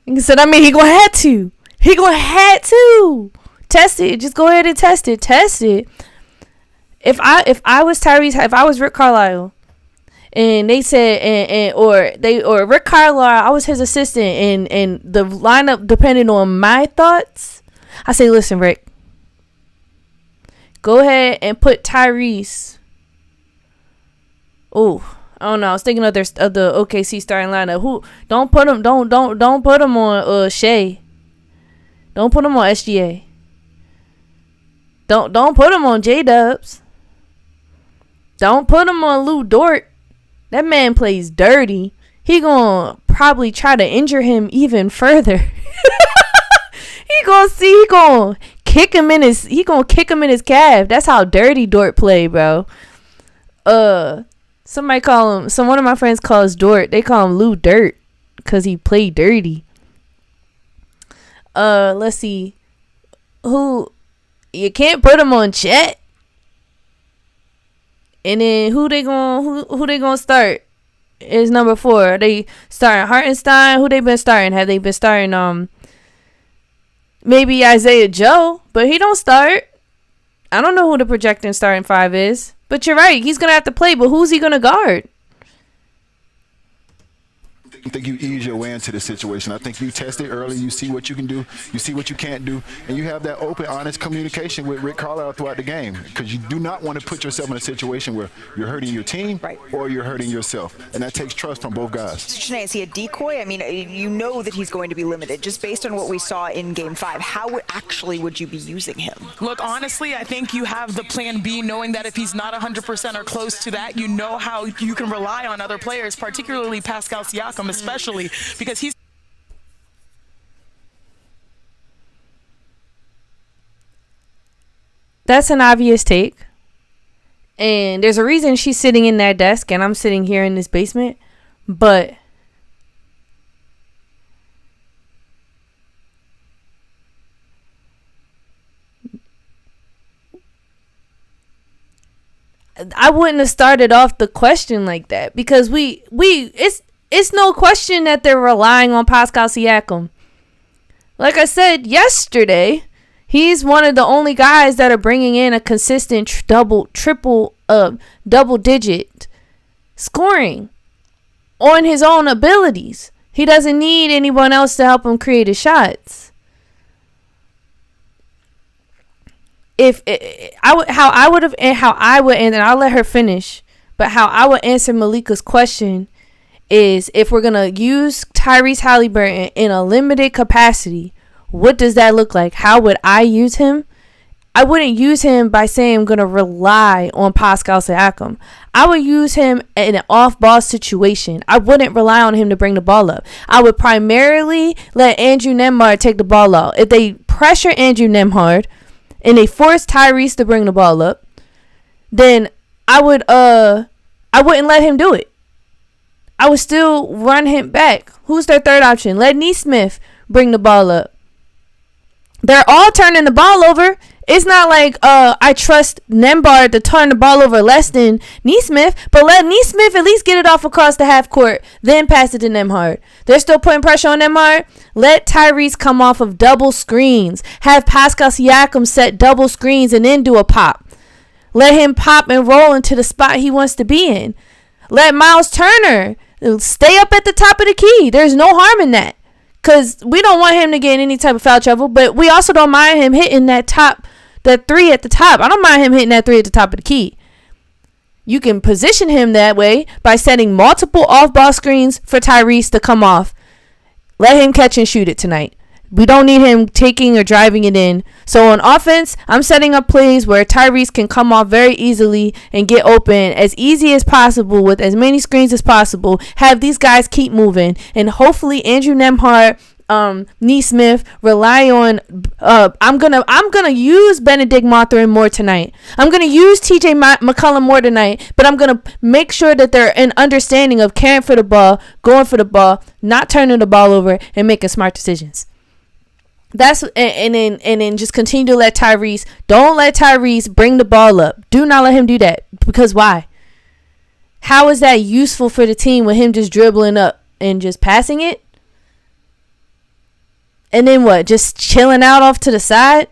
He said, he gonna have to. He gonna have to test it. Just go ahead and test it. Test it. If I was Tyrese, if I was Rick Carlisle, and they said, or Rick Carlisle, I was his assistant, and the lineup depended on my thoughts, I say, listen, Rick, go ahead and put Tyrese. Oh, I don't know. I was thinking of the OKC starting lineup. Who don't put him on Shea. Don't put him on SGA. Don't put him on J-Dubs. Don't put him on Lou Dort. That man plays dirty. He gonna probably try to injure him even further. He gonna kick him in his calf. That's how dirty Dort play, bro. Somebody one of my friends calls Dort. They call him Lou Dirt because he played dirty. Let's see. You can't put him on Chet. And then who they gonna start is number 4. They starting Hartenstein. Who they been starting? Have they been starting maybe Isaiah Joe? But he don't start. I don't know who the projecting starting 5 is. But you're right. He's going to have to play. But who's he going to guard? I think you ease your way into the situation. I think you test it early. You see what you can do. You see what you can't do. And you have that open, honest communication with Rick Carlisle throughout the game. Because you do not want to put yourself in a situation where you're hurting your team or you're hurting yourself. And that takes trust from both guys. So, Chiney, is he a decoy? I mean, you know that he's going to be limited. Just based on what we saw in Game 5, how would you be using him? Look, honestly, I think you have the plan B, knowing that if he's not 100% or close to that, you know how you can rely on other players, particularly Pascal Siakam, especially because he's. That's an obvious take. And there's a reason she's sitting in that desk and I'm sitting here in this basement. But I wouldn't have started off the question like that, because it's no question that they're relying on Pascal Siakam. Like I said yesterday, he's one of the only guys that are bringing in a consistent double-digit scoring on his own abilities. He doesn't need anyone else to help him create his shots. And I'll let her finish, but how I would answer Malika's question is, if we're going to use Tyrese Haliburton in a limited capacity, what does that look like? How would I use him? I wouldn't use him by saying I'm going to rely on Pascal Siakam. I would use him in an off-ball situation. I wouldn't rely on him to bring the ball up. I would primarily let Andrew Nembhard take the ball out. If they pressure Andrew Nembhard and they force Tyrese to bring the ball up, then I wouldn't let him do it. I would still run him back. Who's their third option? Let Nesmith bring the ball up. They're all turning the ball over. It's not like I trust Nembhard to turn the ball over less than Nesmith, but let Nesmith at least get it off across the half court, then pass it to Nembhard. They're still putting pressure on Nembhard. Let Tyrese come off of double screens. Have Pascal Siakam set double screens and then do a pop. Let him pop and roll into the spot he wants to be in. Let Miles Turner stay up at the top of the key. There's no harm in that. Because we don't want him to get in any type of foul trouble, but we also don't mind him hitting that three at the top. I don't mind him hitting that three at the top of the key. You can position him that way by setting multiple off-ball screens for Tyrese to come off. Let him catch and shoot it tonight. We don't need him taking or driving it in. So on offense, I'm setting up plays where Tyrese can come off very easily and get open as easy as possible with as many screens as possible. Have these guys keep moving. And hopefully Andrew Nembhard, Nesmith rely on I'm gonna use Benedict Mathurin more tonight. I'm gonna use TJ McCollum more tonight, but I'm gonna make sure that they're an understanding of caring for the ball, going for the ball, not turning the ball over, and making smart decisions. That's and then just continue to let Tyrese. Don't let Tyrese bring the ball up. Do not let him do that. Because why? How is that useful for the team with him just dribbling up and just passing it? And then what? Just chilling out off to the side?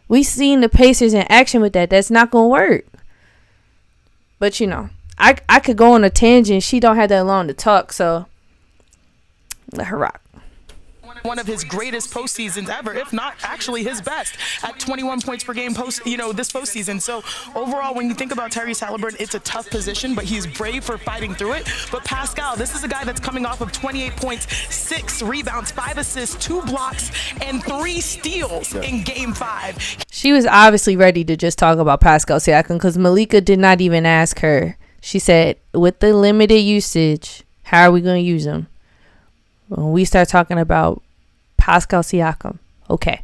We seen the Pacers in action with that. That's not gonna work. But you know, I could go on a tangent. She don't have that long to talk, so let her rock. One of his greatest postseasons ever, if not actually his best, at 21 points per game this postseason. So overall, when you think about Tyrese Haliburton, it's a tough position, but he's brave for fighting through it. But Pascal, this is a guy that's coming off of 28 points, 6 rebounds, 5 assists, 2 blocks, and 3 steals in Game 5. She was obviously ready to just talk about Pascal Siakam because Malika did not even ask her. She said, with the limited usage, how are we going to use him? When we start talking about Pascal Siakam. Okay.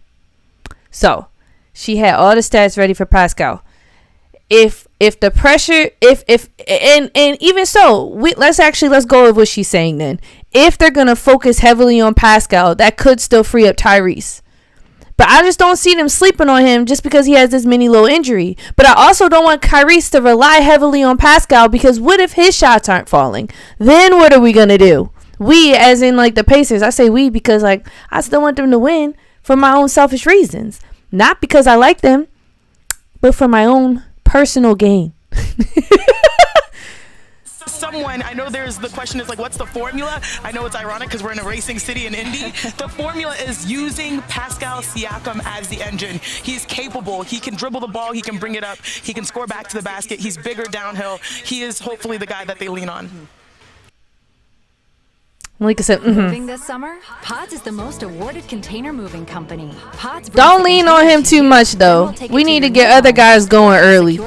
So, she had all the stats ready for Pascal. If the pressure, and even so, let's go with what she's saying then. If they're going to focus heavily on Pascal, that could still free up Tyrese. But I just don't see them sleeping on him just because he has this mini little injury. But I also don't want Tyrese to rely heavily on Pascal because what if his shots aren't falling? Then what are we going to do? We, as in like the Pacers, I say we because like I still want them to win for my own selfish reasons. Not because I like them, but for my own personal gain. Someone, I know the question is like, what's the formula? I know it's ironic because we're in a racing city in Indy. The formula is using Pascal Siakam as the engine. He's capable. He can dribble the ball. He can bring it up. He can score back to the basket. He's bigger downhill. He is hopefully the guy that they lean on. Malika said, Moving this summer, Pods is the most awarded container moving company. Pods don't lean on him too much, though. We need to get other guys going early.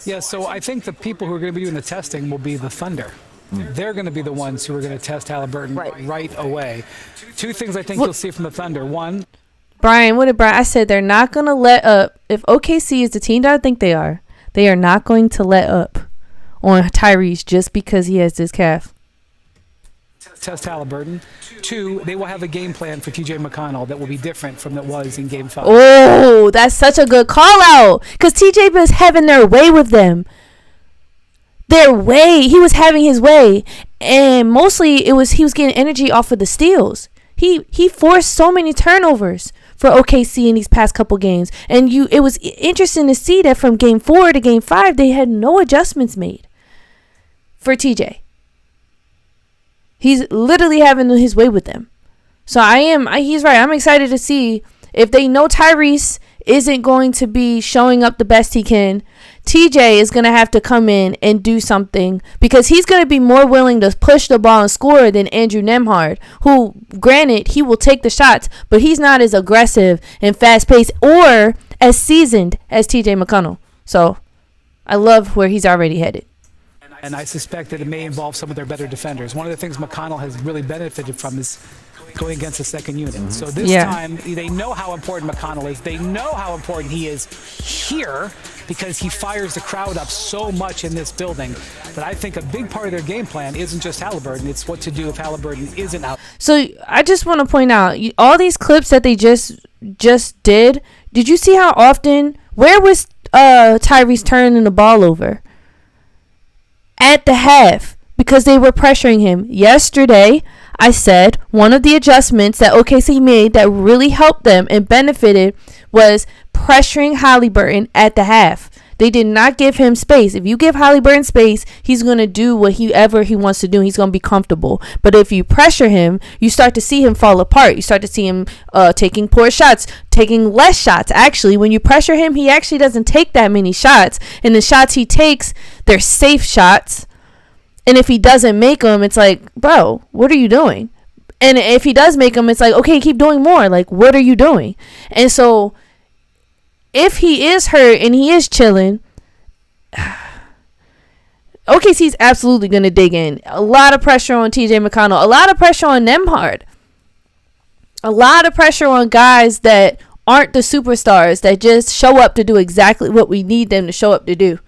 Yeah, so I think the people who are going to be doing the testing will be the Thunder. They're going to be the ones who are going to test Haliburton right away. 2 things I think you'll see from the Thunder. One, Brian, what did Brian? I said they're not going to let up. If OKC is the team that I think they are not going to let up on Tyrese just because he has this calf. Test Haliburton. 2, they will have a game plan for TJ McConnell that will be different from that was in Game 5. Oh, that's such a good call out because TJ was having their way with them. Their way. He was having his way. And mostly he was getting energy off of the steals. He forced so many turnovers for OKC in these past couple games. And it was interesting to see that from Game 4 to Game 5, they had no adjustments made for TJ. He's literally having his way with them. So he's right. I'm excited to see if they know Tyrese isn't going to be showing up the best he can. TJ is going to have to come in and do something because he's going to be more willing to push the ball and score than Andrew Nembhard, who, granted, he will take the shots, but he's not as aggressive and fast-paced or as seasoned as TJ McConnell. So I love where he's already headed. And I suspect that it may involve some of their better defenders. One of the things McConnell has really benefited from is going against the second unit. So this time, they know how important McConnell is. They know how important he is here because he fires the crowd up so much in this building that I think a big part of their game plan isn't just Haliburton. It's what to do if Haliburton isn't out. So I just want to point out, all these clips that they just did you see how often, where was Tyrese turning the ball over? At the half, because they were pressuring him. Yesterday, I said one of the adjustments that OKC made that really helped them and benefited was pressuring Haliburton at the half. They did not give him space. If you give Haliburton space, he's going to do whatever he wants to do. He's going to be comfortable. But if you pressure him, you start to see him fall apart. You start to see him taking poor shots, taking less shots. Actually, when you pressure him, he actually doesn't take that many shots. And the shots he takes, they're safe shots. And if he doesn't make them, it's like, bro, what are you doing? And if he does make them, it's like, okay, keep doing more. Like, what are you doing? And so if he is hurt and he is chilling, OKC's absolutely going to dig in. A lot of pressure on TJ McConnell. A lot of pressure on Nembhard. A lot of pressure on guys that aren't the superstars, that just show up to do exactly what we need them to show up to do.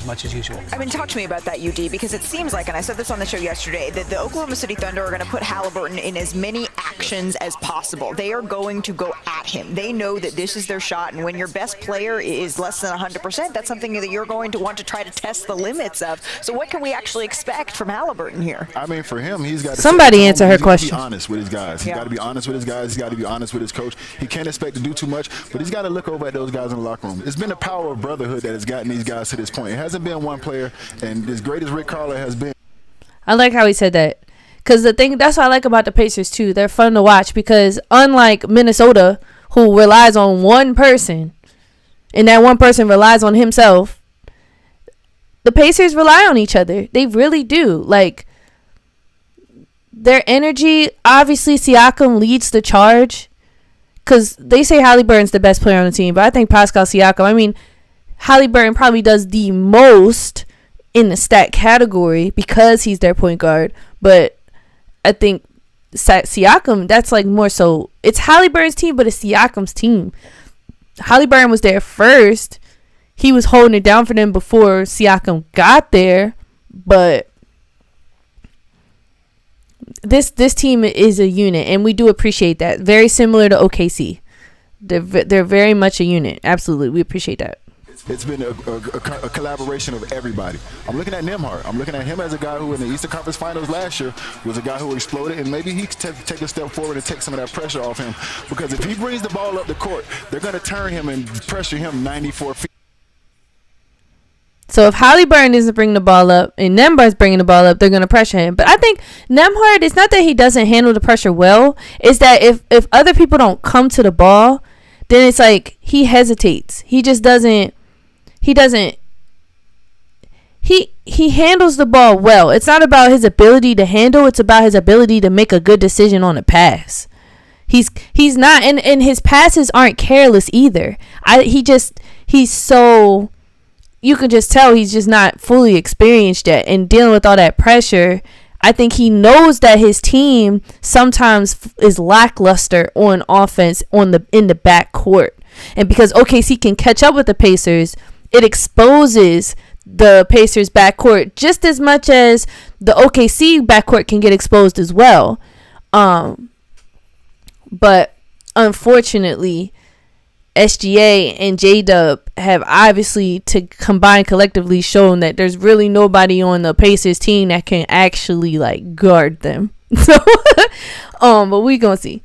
Much as usual. I mean, talk to me about that, UD, because it seems like, and I said this on the show yesterday, that the Oklahoma City Thunder are going to put Haliburton in as many actions as possible. They are going to go at him. They know that this is their shot, and when your best player is less than 100%, that's something that you're going to want to try to test the limits of. So what can we actually expect from Haliburton here? I mean, for him, he's got to somebody answer her question. Be honest with his guys. He's got to be honest with his guys. He's got to be honest with his coach. He can't expect to do too much, but he's got to look over at those guys in the locker room. It's been the power of brotherhood that has gotten these guys to this point. It hasn't been one player. And as great as Rick Carlisle has been, I like how he said that, because that's what I like about the Pacers too. They're fun to watch because unlike Minnesota, who relies on one person, and that one person relies on himself, the Pacers rely on each other. They really do. Like, their energy, obviously Siakam leads the charge, because they say Haliburton's the best player on the team, but I think Pascal Siakam, I mean, Haliburton probably does the most in the stat category because he's their point guard. But I think Siakam, that's like more so, it's Haliburton's team, but it's Siakam's team. Haliburton was there first. He was holding it down for them before Siakam got there. But this team is a unit, and we do appreciate that. Very similar to OKC. They're very much a unit. Absolutely. We appreciate that. It's been a collaboration of everybody. I'm looking at Nembhard. I'm looking at him as a guy who in the Eastern Conference Finals last year was a guy who exploded, and maybe he could take a step forward and take some of that pressure off him. Because if he brings the ball up the court, they're going to turn him and pressure him 94 feet. So if Haliburton isn't bringing the ball up and Nembhard's bringing the ball up, they're going to pressure him. But I think Nembhard, it's not that he doesn't handle the pressure well. It's that if other people don't come to the ball, then it's like he hesitates. He just doesn't. He handles the ball well. It's not about his ability to handle. It's about his ability to make a good decision on a pass. He's not, and his passes aren't careless either. He's so, you can just tell he's just not fully experienced yet. And dealing with all that pressure, I think he knows that his team sometimes is lackluster on offense in the backcourt. And because OKC can catch up with the Pacers, it exposes the Pacers backcourt just as much as the OKC backcourt can get exposed as well. But unfortunately, SGA and J-Dub have obviously to combine collectively shown that there's really nobody on the Pacers team that can actually like guard them. So, but we gonna see.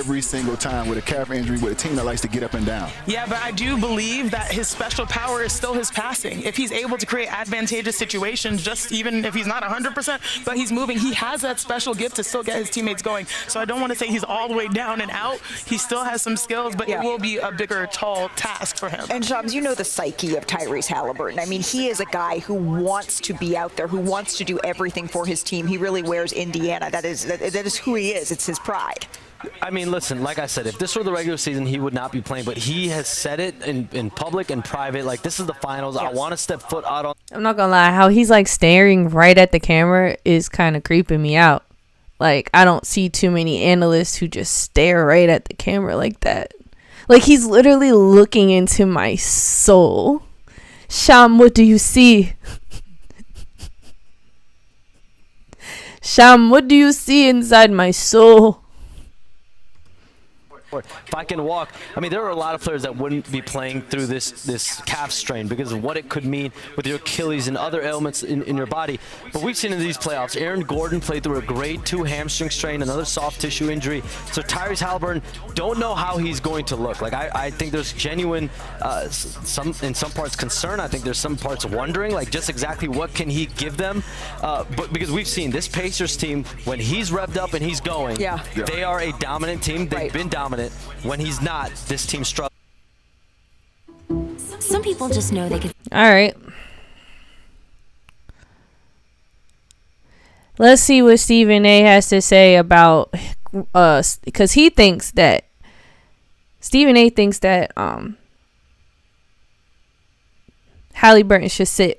Every single time with a calf injury with a team that likes to get up and down. Yeah, but I do believe that his special power is still his passing. If he's able to create advantageous situations, just even if he's not 100%, but he's moving, he has that special gift to still get his teammates going. So I don't want to say he's all the way down and out. He still has some skills, but it will be a bigger, tall task for him. And Shams, you know the psyche of Tyrese Haliburton. I mean, he is a guy who wants to be out there, who wants to do everything for his team. He really wears Indiana. That is who he is. It's his pride. I mean, listen, like I said, if this were the regular season, he would not be playing. But he has said it in public and private, like, this is the finals. Yes. I want to step foot out on. I'm not going to lie. How he's, like, staring right at the camera is kind of creeping me out. Like, I don't see too many analysts who just stare right at the camera like that. Like, he's literally looking into my soul. Sham, what do you see? Sham, what do you see inside my soul? if I can walk, I mean, there are a lot of players that wouldn't be playing through this calf strain because of what it could mean with your Achilles and other ailments in your body. But we've seen in these playoffs, Aaron Gordon played through a grade 2 hamstring strain, another soft tissue injury. So Tyrese Haliburton, don't know how he's going to look. Like, I think there's genuine, in some parts concern. I think there's some parts wondering, like, just exactly what can he give them. But because we've seen this Pacers team, when he's revved up and he's going, they are a dominant team. They've been dominant. When he's not, this team struggles. Some people just know they can. All right. Let's see what Stephen A has to say about because he thinks that Stephen A thinks that Haliburton should sit.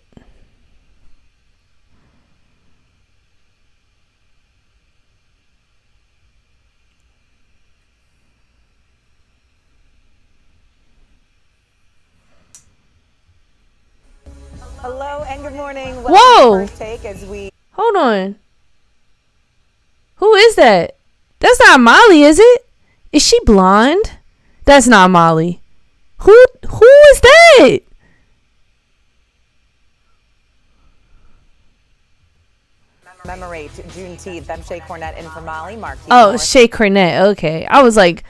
Hello and good morning. Whoa! First take as we Hold on. Who is that? That's not Molly, is it? Is she blonde? That's not Molly. Who is that? commemorate Juneteenth. I'm Shea Cornett in for Molly. Mark. Oh, Shea Cornett. Okay. I was like,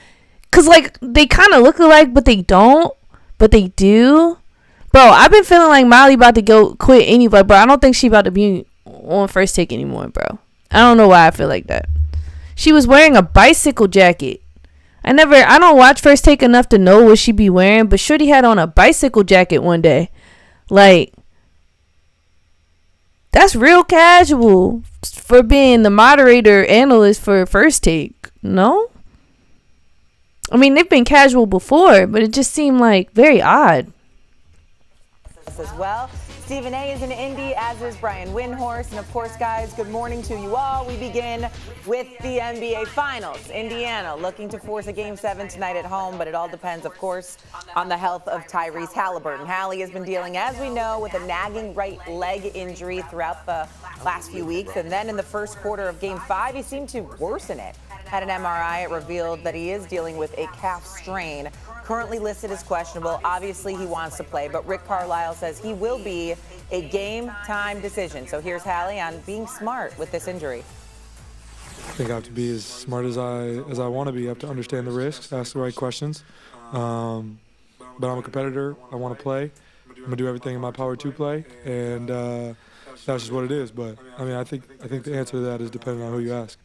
because like they kind of look alike, but they don't. But they do. Bro, I've been feeling like Molly about to go quit anyway, bro. I don't think she about to be on First Take anymore, bro. I don't know why I feel like that. She was wearing a bicycle jacket. I don't watch First Take enough to know what she be wearing, but Shorty had on a bicycle jacket one day. Like, that's real casual for being the moderator analyst for First Take. No? I mean, they've been casual before, but it just seemed like very odd. As well. Stephen A is in Indy, as is Brian Windhorst. And of course, guys, good morning to you all. We begin with the NBA Finals. Indiana looking to force a Game 7 tonight at home, but it all depends, of course, on the health of Tyrese Haliburton. Hallie has been dealing, as we know, with a nagging right leg injury throughout the last few weeks. And then in the first quarter of Game 5, he seemed to worsen it. Had an MRI, it revealed that he is dealing with a calf strain. Currently listed as questionable. Obviously, he wants to play, but Rick Carlisle says he will be a game-time decision. So here's Hallie on being smart with this injury. I think I have to be as smart as I want to be. I have to understand the risks, ask the right questions. But I'm a competitor. I want to play. I'm going to do everything in my power to play, and that's just what it is. But, I mean, I think the answer to that is depending on who you ask.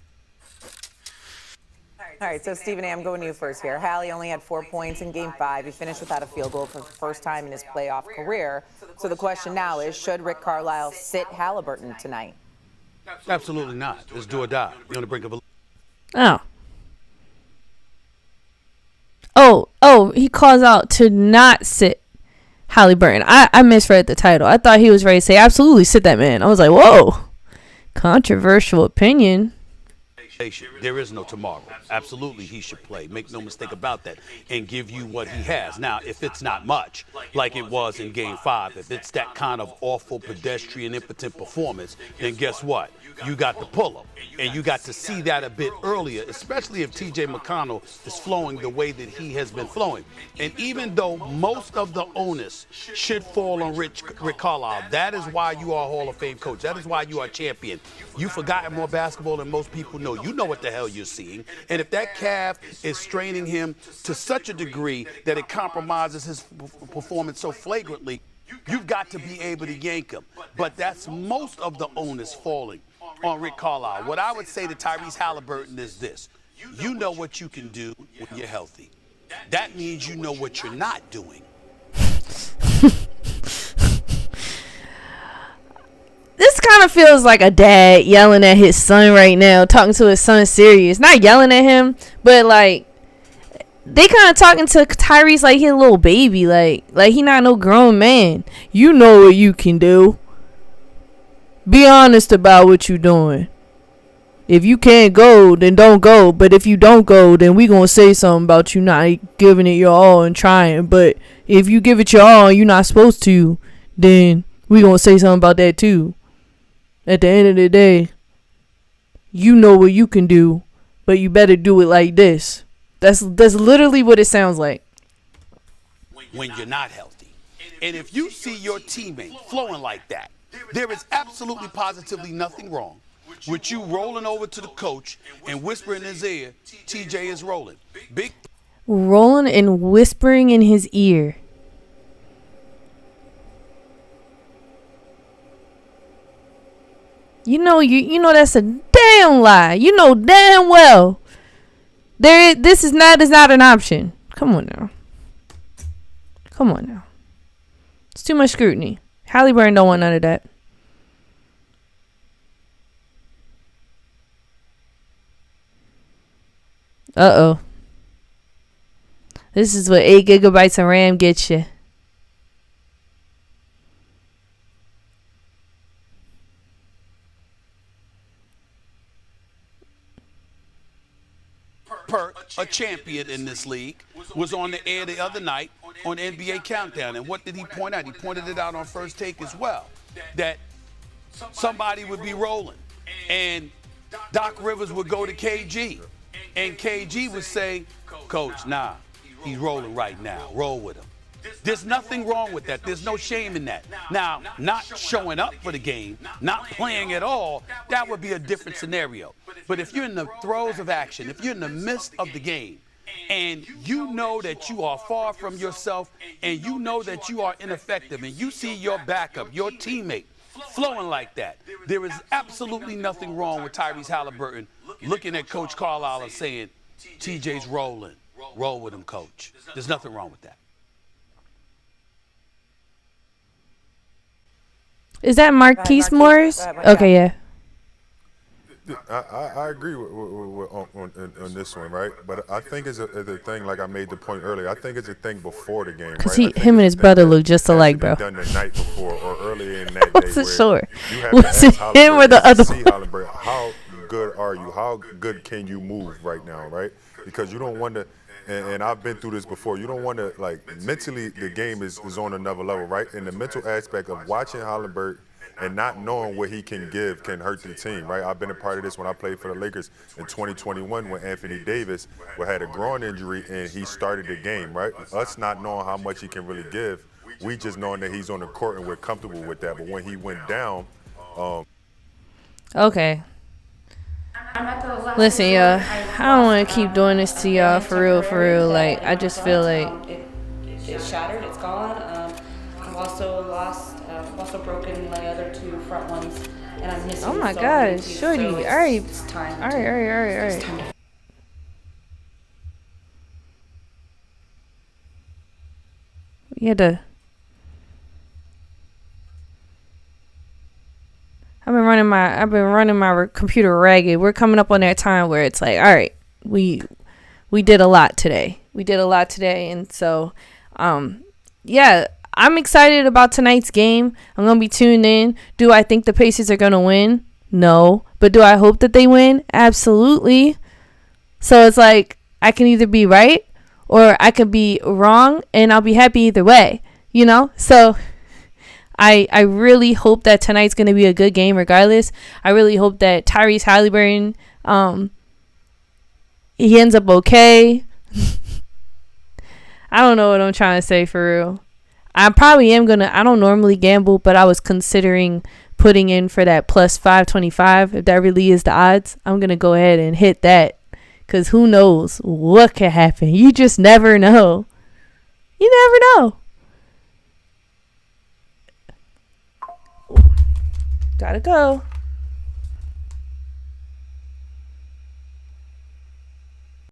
All right, so Stephen A, I'm going to you first here. Hallie only had 4 points in Game 5. He finished without a field goal for the first time in his playoff career. So the question now is, should Rick Carlisle sit Haliburton tonight? Absolutely not. It's do or die. You're on the brink of a... Oh, he calls out to not sit Haliburton. I misread the title. I thought he was ready to say, absolutely sit that man. I was like, whoa, controversial opinion. There is no tomorrow. Absolutely, he should play. Make no mistake about that, and give you what he has. Now, if it's not much, like it was in Game 5, if it's that kind of awful, pedestrian, impotent performance, then guess what? You got to pull him, and you got to see that a bit earlier, especially if T.J. McConnell is flowing the way that he has been flowing. And even though most of the onus should fall on Rick Carlisle, that is why you are a Hall of Fame coach. That is why you are a champion. You've forgotten more basketball than most people know. You know what the hell you're seeing. And if that calf is straining him to such a degree that it compromises his performance so flagrantly, you've got to be able to yank him. But that's most of the onus falling on Rick Carlisle. What I would say to Tyrese Haliburton is this. You know what you can do when you're healthy. That means you know what you're not doing. This kind of feels like a dad yelling at his son right now, talking to his son serious. Not yelling at him, but like they kind of talking to Tyrese like he a little baby, like he not no grown man. You know what you can do. Be honest about what you doing. If you can't go, then don't go. But if you don't go, then we gonna say something about you not giving it your all and trying. But if you give it your all and you're not supposed to, then we gonna say something about that too. At the end of the day, you know what you can do, but you better do it like this. That's literally what it sounds like. When you're not healthy. And if you see your teammate flowing like that, there is absolutely positively nothing wrong with you rolling over to the coach and whispering in his ear, TJ is rolling. Rolling and whispering in his ear. You know that's a damn lie. You know damn well this is not an option. Come on now. It's too much scrutiny. Halliburton don't want none of that. Uh-oh. This is what 8 gigabytes of RAM gets you. Perk, a champion in this league, was on the air the other night on NBA Countdown. And what did he point out? He pointed it out on First Take as well, that somebody would be rolling. And Doc Rivers would go to KG. And KG would say, Coach, nah, he's rolling right now. Roll with him. There's nothing wrong with that. There's no shame in that. Now, not showing up for the game, not playing at all, that would be a different scenario. But if you're in the throes of action, if you're in the midst of the game, and you know that you are far from yourself, and you know that you are ineffective, and you see your backup, your teammate, flowing like that, there is absolutely nothing wrong with Tyrese Halliburton looking at Coach Carlisle and saying, TJ's rolling. Roll with him, Coach. There's nothing wrong with that. Is that Marquise Morris? Okay, yeah. I agree on this one, right? But I think it's a thing, like I made the point earlier, I think it's a thing before the game, Because right? him and his brother look just alike, bro. Done the night before or earlier in that day. Wasn't sure. You have Was to it ask him or the other see one? Halliburton, how good are you? How good can you move right now, right? Because you don't want to, and I've been through this before, you don't want to, like, mentally the game is on another level, right? And the mental aspect of watching Halliburton and not knowing what he can give can hurt the team, right? I've been a part of this when I played for the Lakers in 2021 when Anthony Davis had a groin injury and he started the game, right? Us not knowing how much he can really give, we just knowing that he's on the court and we're comfortable with that. But when he went down, Okay. Listen, y'all, I don't want to keep doing this to y'all for real. Like, I just feel like it's shattered, it's gone. I've also lost, also broken my other 2 front ones, and I'm missing. Oh my so gosh, many teeth, shorty! so All right, it's time. all right. You had to. I've been running my computer ragged. We're coming up on that time where it's like, all right, we did a lot today. And so, yeah, I'm excited about tonight's game. I'm gonna be tuned in. Do I think the Pacers are gonna win? No, but do I hope that they win? Absolutely. So it's like I can either be right or I could be wrong, and I'll be happy either way. You know, so. I really hope that tonight's going to be a good game regardless. I really hope that Tyrese Halliburton, he ends up okay. I don't know what I'm trying to say for real. I probably am going to, I don't normally gamble, but I was considering putting in for that plus 525. If that really is the odds, I'm going to go ahead and hit that. Because who knows what could happen. You just never know. You never know. Gotta go.